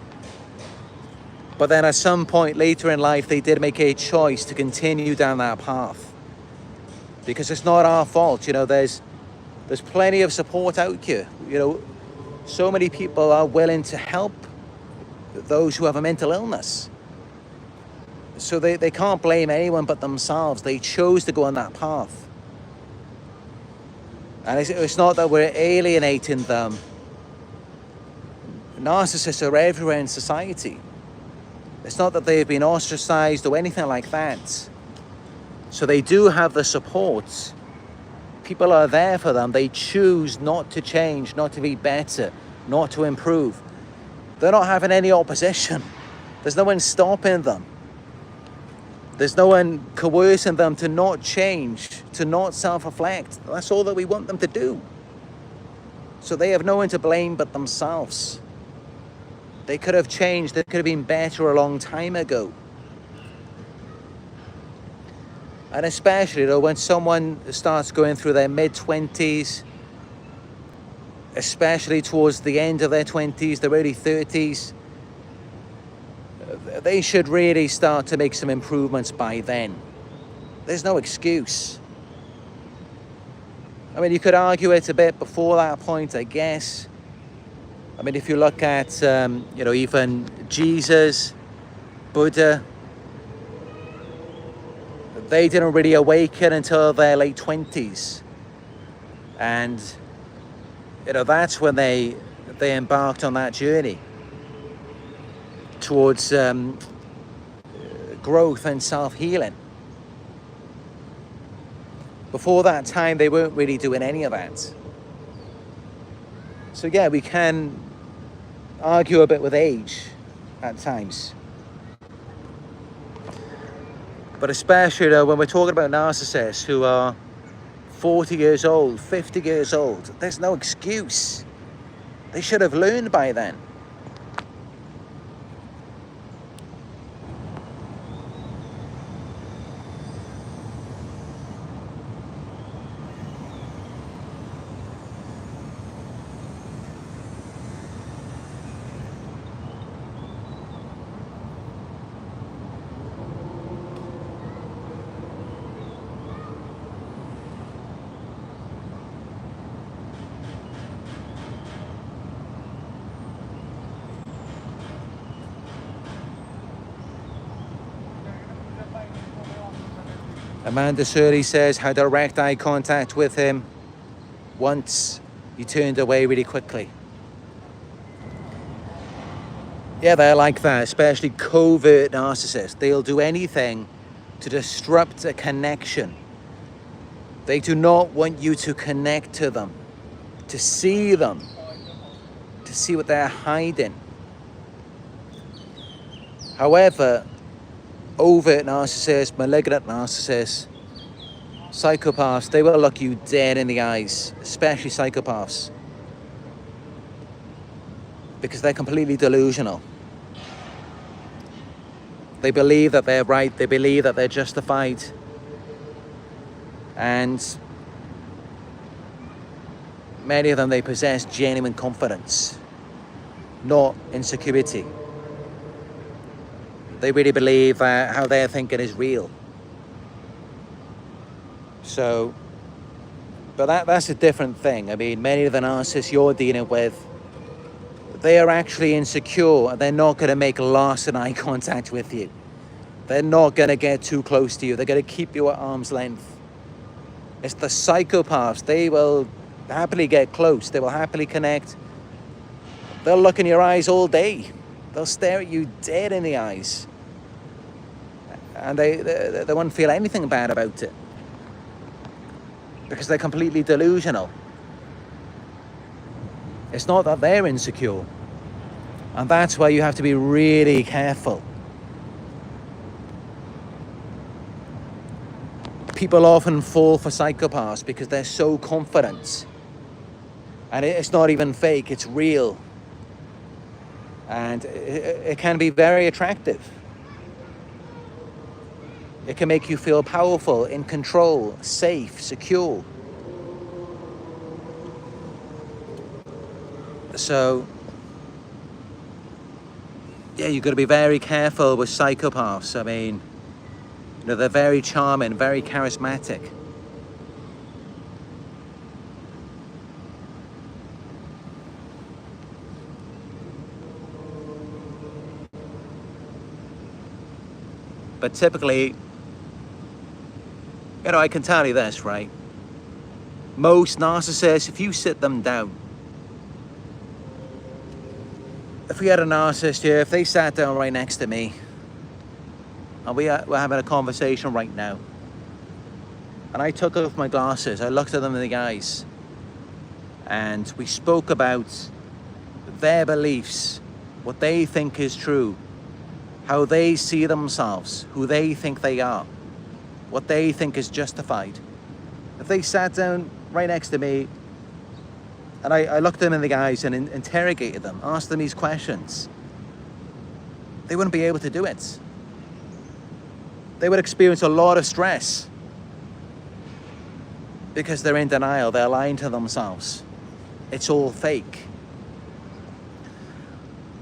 But then at some point later in life, they did make a choice to continue down that path. Because it's not our fault, there's plenty of support out here. So many people are willing to help those who have a mental illness. So they can't blame anyone but themselves. They chose to go on that path. And it's not that we're alienating them. Narcissists are everywhere in society. It's not that they've been ostracized or anything like that. So they do have the support. People are there for them. They choose not to change, not to be better, not to improve. They're not having any opposition. There's no one stopping them. There's no one coercing them to not change, to not self-reflect. That's all that we want them to do. So they have no one to blame but themselves. They could have changed. They could have been better a long time ago. And especially, when someone starts going through their mid-20s, especially towards the end of their 20s, their early 30s, they should really start to make some improvements by then. There's no excuse. I mean, you could argue it a bit before that point, I guess. I mean, if you look at, even Jesus, Buddha, they didn't really awaken until their late 20s. And, that's when they embarked on that journey towards growth and self-healing. Before that time, they weren't really doing any of that. So yeah, we can argue a bit with age at times. But especially when we're talking about narcissists who are 40 years old, 50 years old, there's no excuse. They should have learned by then. Amanda Surrey says, had direct eye contact with him once. He turned away really quickly. Yeah, they're like that, especially covert narcissists. They'll do anything to disrupt a connection. They do not want you to connect to them, to see them, to see what they're hiding. However, overt narcissists, malignant narcissists, psychopaths, they will look you dead in the eyes, especially psychopaths, because they're completely delusional. They believe that they're right, they believe that they're justified, and many of them, they possess genuine confidence, not insecurity. They really believe how they're thinking is real. So, but that's a different thing. I mean, many of the narcissists you're dealing with, they are actually insecure, and they're not going to make lasting eye contact with you. They're not going to get too close to you. They're going to keep you at arm's length. It's the psychopaths. They will happily get close. They will happily connect. They'll look in your eyes all day. They'll stare at you dead in the eyes. And they won't feel anything bad about it, because they're completely delusional. It's not that they're insecure. And that's why you have to be really careful. People often fall for psychopaths because they're so confident. And it's not even fake, it's real. And it can be very attractive. It can make you feel powerful, in control, safe, secure. So, yeah, you've got to be very careful with psychopaths. I mean, they're very charming, very charismatic. But typically, I can tell you this, right? Most narcissists, if you sit them down, if we had a narcissist here, if they sat down right next to me, and we're having a conversation right now, and I took off my glasses, I looked at them in the eyes, and we spoke about their beliefs, what they think is true, how they see themselves, who they think they are, what they think is justified. If they sat down right next to me and I looked them in the eyes and interrogated them, asked them these questions, they wouldn't be able to do it. They would experience a lot of stress because they're in denial, they're lying to themselves. It's all fake.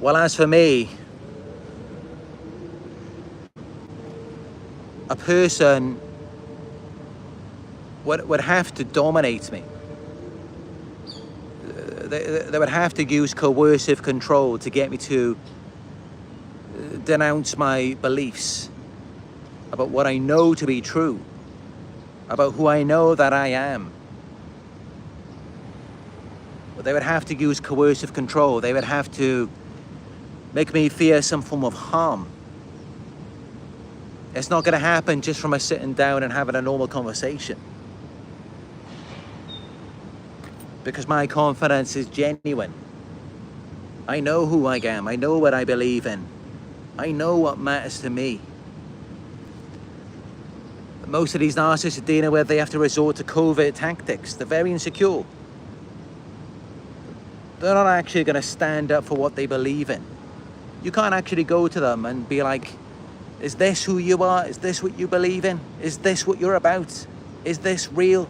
Well, as for me, a person would have to dominate me. They would have to use coercive control to get me to denounce my beliefs. about what I know to be true, about who I know that I am. But they would have to use coercive control. They would have to make me fear some form of harm. It's not going to happen just from us sitting down and having a normal conversation. Because my confidence is genuine. I know who I am. I know what I believe in. I know what matters to me. But most of these narcissists are dealing with, they have to resort to covert tactics. They're very insecure. They're not actually going to stand up for what they believe in. You can't actually go to them and be like, is this who you are? Is this what you believe in? Is this what you're about? Is this real?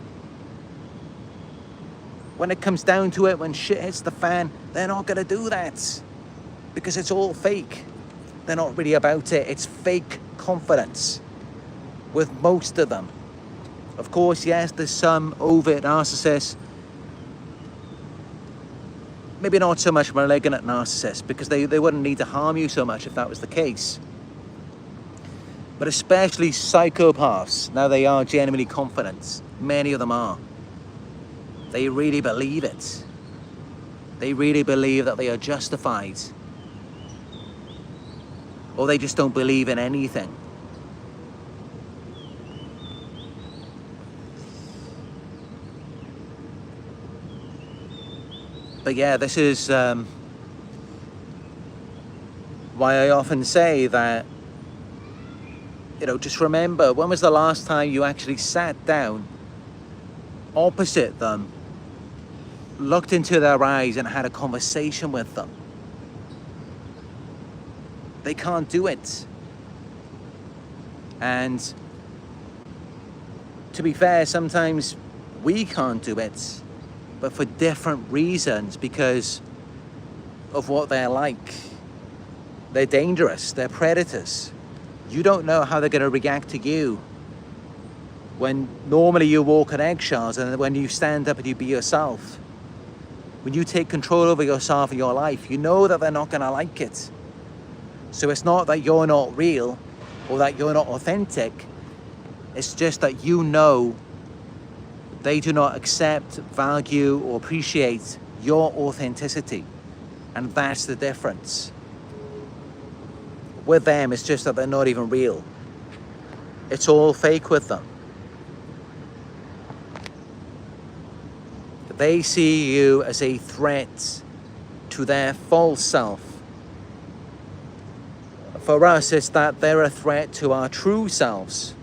When it comes down to it, when shit hits the fan, they're not going to do that. Because it's all fake. They're not really about it. It's fake confidence with most of them. Of course, yes, there's some overt narcissists. Maybe not so much malignant narcissists, because they wouldn't need to harm you so much if that was the case. But especially psychopaths, now they are genuinely confident. Many of them are. They really believe it. They really believe that they are justified. Or they just don't believe in anything. But yeah, this is why I often say that, you know, just remember, when was the last time you actually sat down opposite them, looked into their eyes and had a conversation with them? They can't do it. And to be fair, sometimes we can't do it, but for different reasons, because of what they're like. They're dangerous, they're predators. You don't know how they're going to react to you when normally you walk on eggshells, and when you stand up and you be yourself. When you take control over yourself and your life, you know that they're not going to like it. So it's not that you're not real or that you're not authentic. It's just that you know they do not accept, value, or appreciate your authenticity. And that's the difference. With them, it's just that they're not even real. It's all fake with them. They see you as a threat to their false self. For us, it's that they're a threat to our true selves.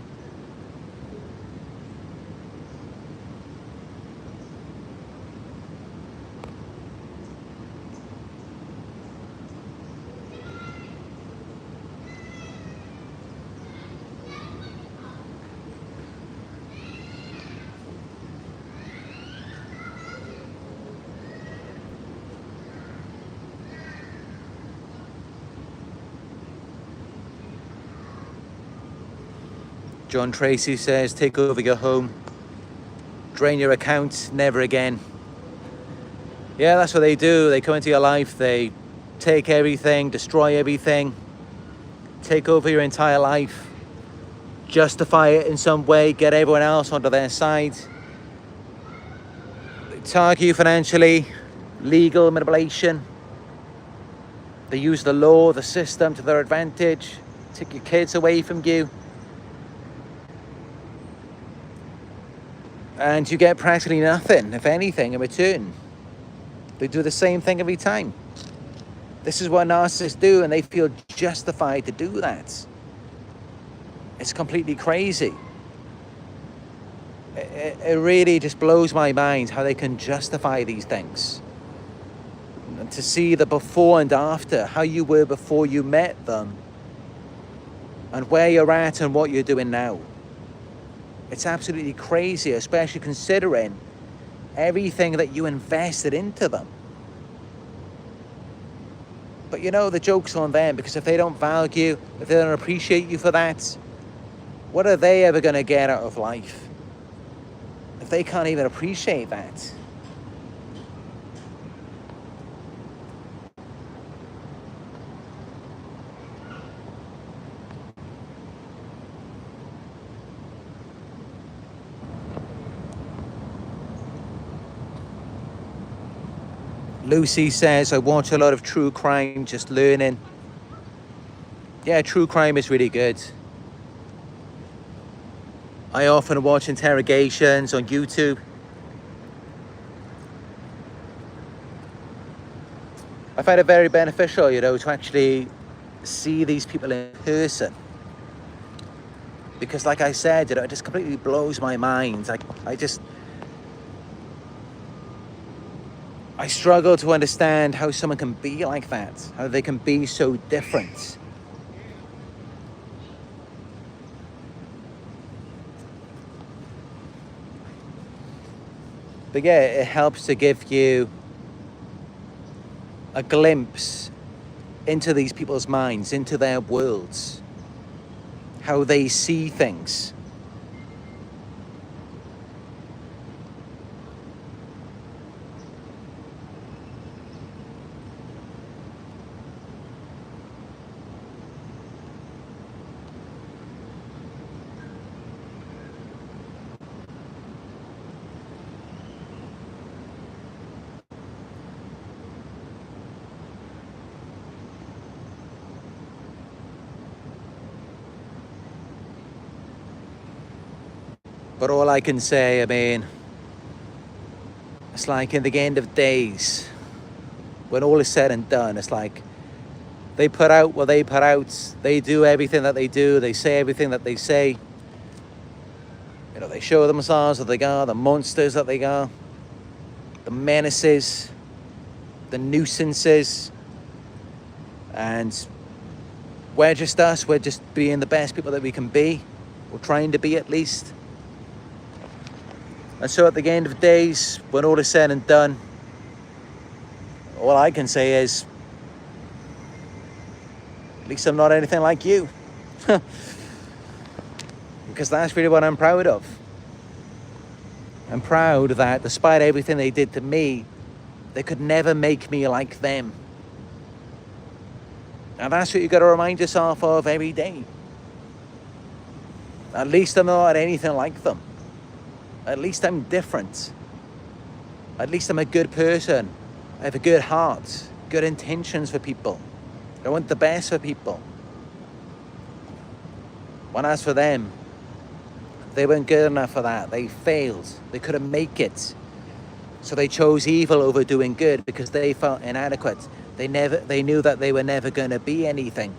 John Tracy says, take over your home, drain your account, never again. Yeah, that's what they do. They come into your life, they take everything, destroy everything, take over your entire life, justify it in some way, get everyone else onto their side. They target you financially, legal manipulation. They use the law, the system to their advantage, take your kids away from you. And you get practically nothing, if anything, in return. They do the same thing every time. This is what narcissists do, and they feel justified to do that. It's completely crazy. It really just blows my mind how they can justify these things. And to see the before and after, how you were before you met them, and where you're at and what you're doing now. It's absolutely crazy, especially considering everything that you invested into them. But you know, the joke's on them, because if they don't value, if they don't appreciate you for that, what are they ever going to get out of life? If they can't even appreciate that. Lucy says, I watch a lot of true crime, just learning. Yeah, true crime is really good. I often watch interrogations on YouTube. I find it very beneficial, you know, to actually see these people in person. Because like I said, you know, it just completely blows my mind. I struggle to understand how someone can be like that, how they can be so different. But yeah, it helps to give you a glimpse into these people's minds, into their worlds, how they see things. But all I can say, I mean, it's like in the end of days, when all is said and done, it's like they put out what they put out, they do everything that they do, they say everything that they say. You know, they show themselves that they are, the monsters that they are, the menaces, the nuisances, and we're just us, we're just being the best people that we can be, or trying to be at least. And so at the end of days, when all is said and done, all I can say is, at least I'm not anything like you. Because that's really what I'm proud of. I'm proud that despite everything they did to me, they could never make me like them. And that's what you got to remind yourself of every day. At least I'm not anything like them. At least I'm different. At least I'm a good person. I have a good heart, good intentions for people. I want the best for people. When as for them, they weren't good enough for that. They failed. They couldn't make it. So they chose evil over doing good because they felt inadequate. They knew that they were never going to be anything.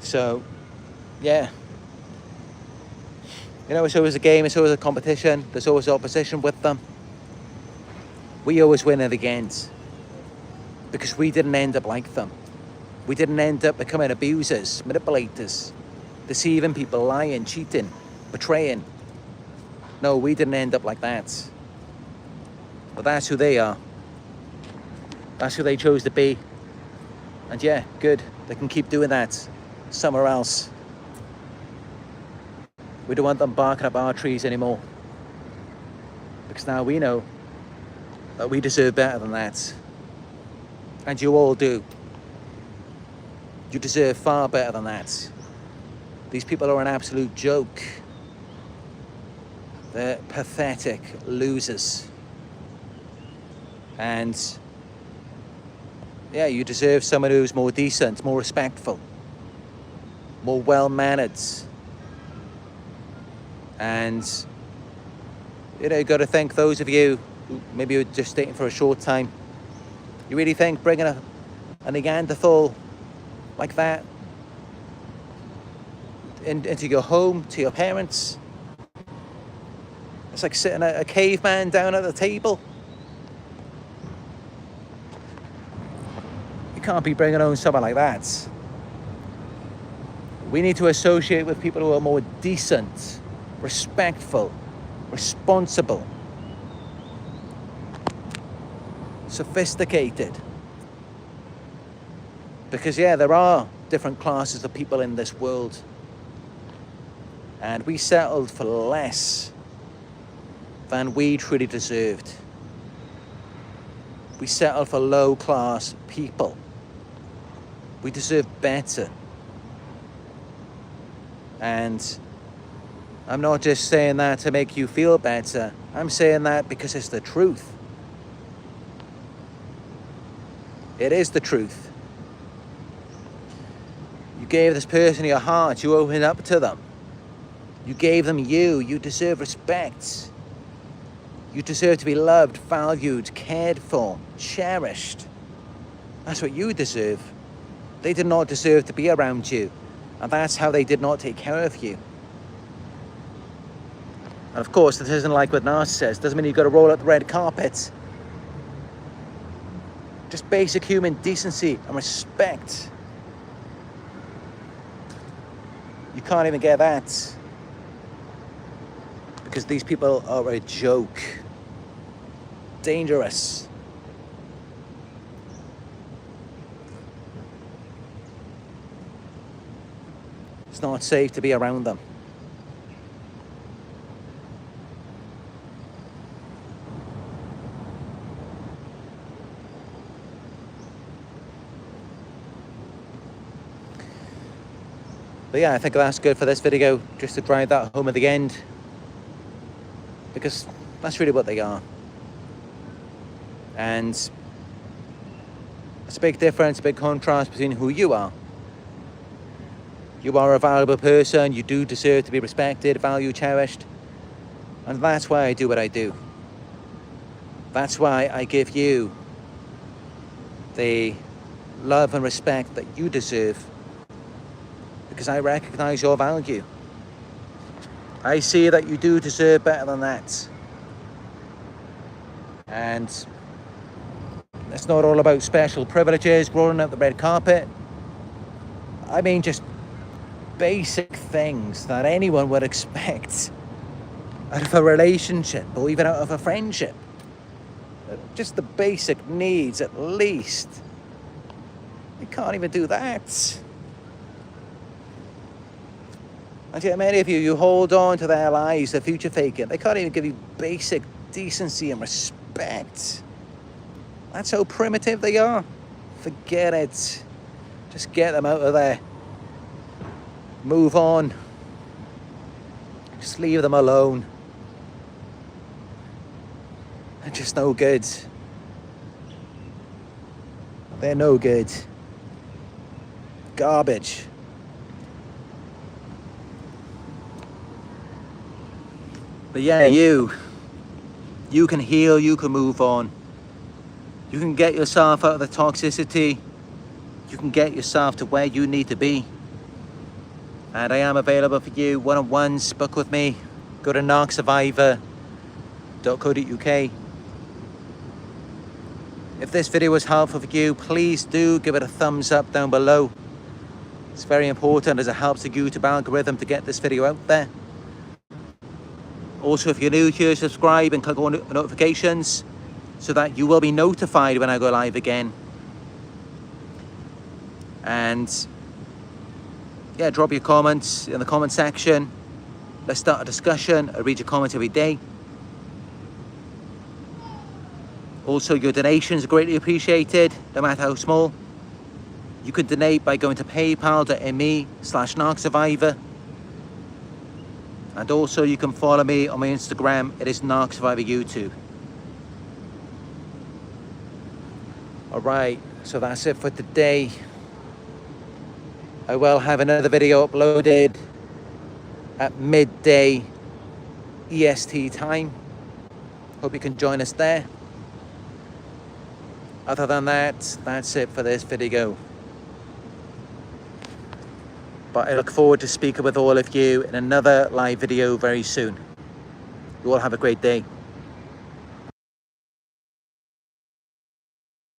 So, yeah. You know, it's always a game, it's always a competition, there's always opposition with them. We always win in the end because we didn't end up like them. We didn't end up becoming abusers, manipulators, deceiving people, lying, cheating, betraying. No, we didn't end up like that. But that's who they are. That's who they chose to be. And yeah, good, they can keep doing that somewhere else. We don't want them barking up our trees anymore. Because now we know that we deserve better than that. And you all do. You deserve far better than that. These people are an absolute joke. They're pathetic losers. And yeah, you deserve someone who's more decent, more respectful, more well-mannered. And, you know, you got to thank those of you who maybe were just dating for a short time. You really think bringing a Neanderthal like that into your home, to your parents, it's like sitting a caveman down at the table. You can't be bringing home someone like that. We need to associate with people who are more decent, respectful, responsible, sophisticated. Because yeah, there are different classes of people in this world. And we settled for less than we truly deserved. We settled for low-class people. We deserve better. And I'm not just saying that to make you feel better. I'm saying that because it's the truth. It is the truth. You gave this person your heart. You opened up to them. You gave them you. You deserve respect. You deserve to be loved, valued, cared for, cherished. That's what you deserve. They did not deserve to be around you. And that's how they did not take care of you. And of course, this isn't like with narcissists. Doesn't mean you've got to roll out the red carpet. Just basic human decency and respect. You can't even get that. Because these people are a joke. Dangerous. It's not safe to be around them. But yeah, I think that's good for this video, just to drive that home at the end. Because that's really what they are. And it's a big difference, a big contrast between who you are. You are a valuable person. You do deserve to be respected, valued, cherished. And that's why I do what I do. That's why I give you the love and respect that you deserve. Because I recognize your value. I see that you do deserve better than that. And it's not all about special privileges, rolling out the red carpet. I mean, just basic things that anyone would expect out of a relationship or even out of a friendship. Just the basic needs, at least. You can't even do that. And yet many of you hold on to their lies, their future faking. They can't even give you basic decency and respect. That's how primitive they are. Forget it. Just get them out of there. Move on. Just leave them alone. They're just no good. They're no good. Garbage. But yeah, you can heal, you can move on. You can get yourself out of the toxicity. You can get yourself to where you need to be. And I am available for you, one-on-ones, book with me. Go to narcsurvivor.co.uk. If this video was helpful for you, please do give it a thumbs up down below. It's very important as it helps the YouTube algorithm to get this video out there. Also, if you're new here, subscribe and click on notifications so that you will be notified when I go live again. And yeah, drop your comments in the comment section. Let's start a discussion. I read your comments every day. Also, your donations are greatly appreciated, no matter how small. You can donate by going to paypal.me/narcsurvivor. And also you can follow me on my Instagram. It is Narc Survivor YouTube. Alright, so that's it for today. I will have another video uploaded at midday EST time. Hope you can join us there. Other than that, that's it for this video. But I look forward to speaking with all of you in another live video very soon. You all have a great day.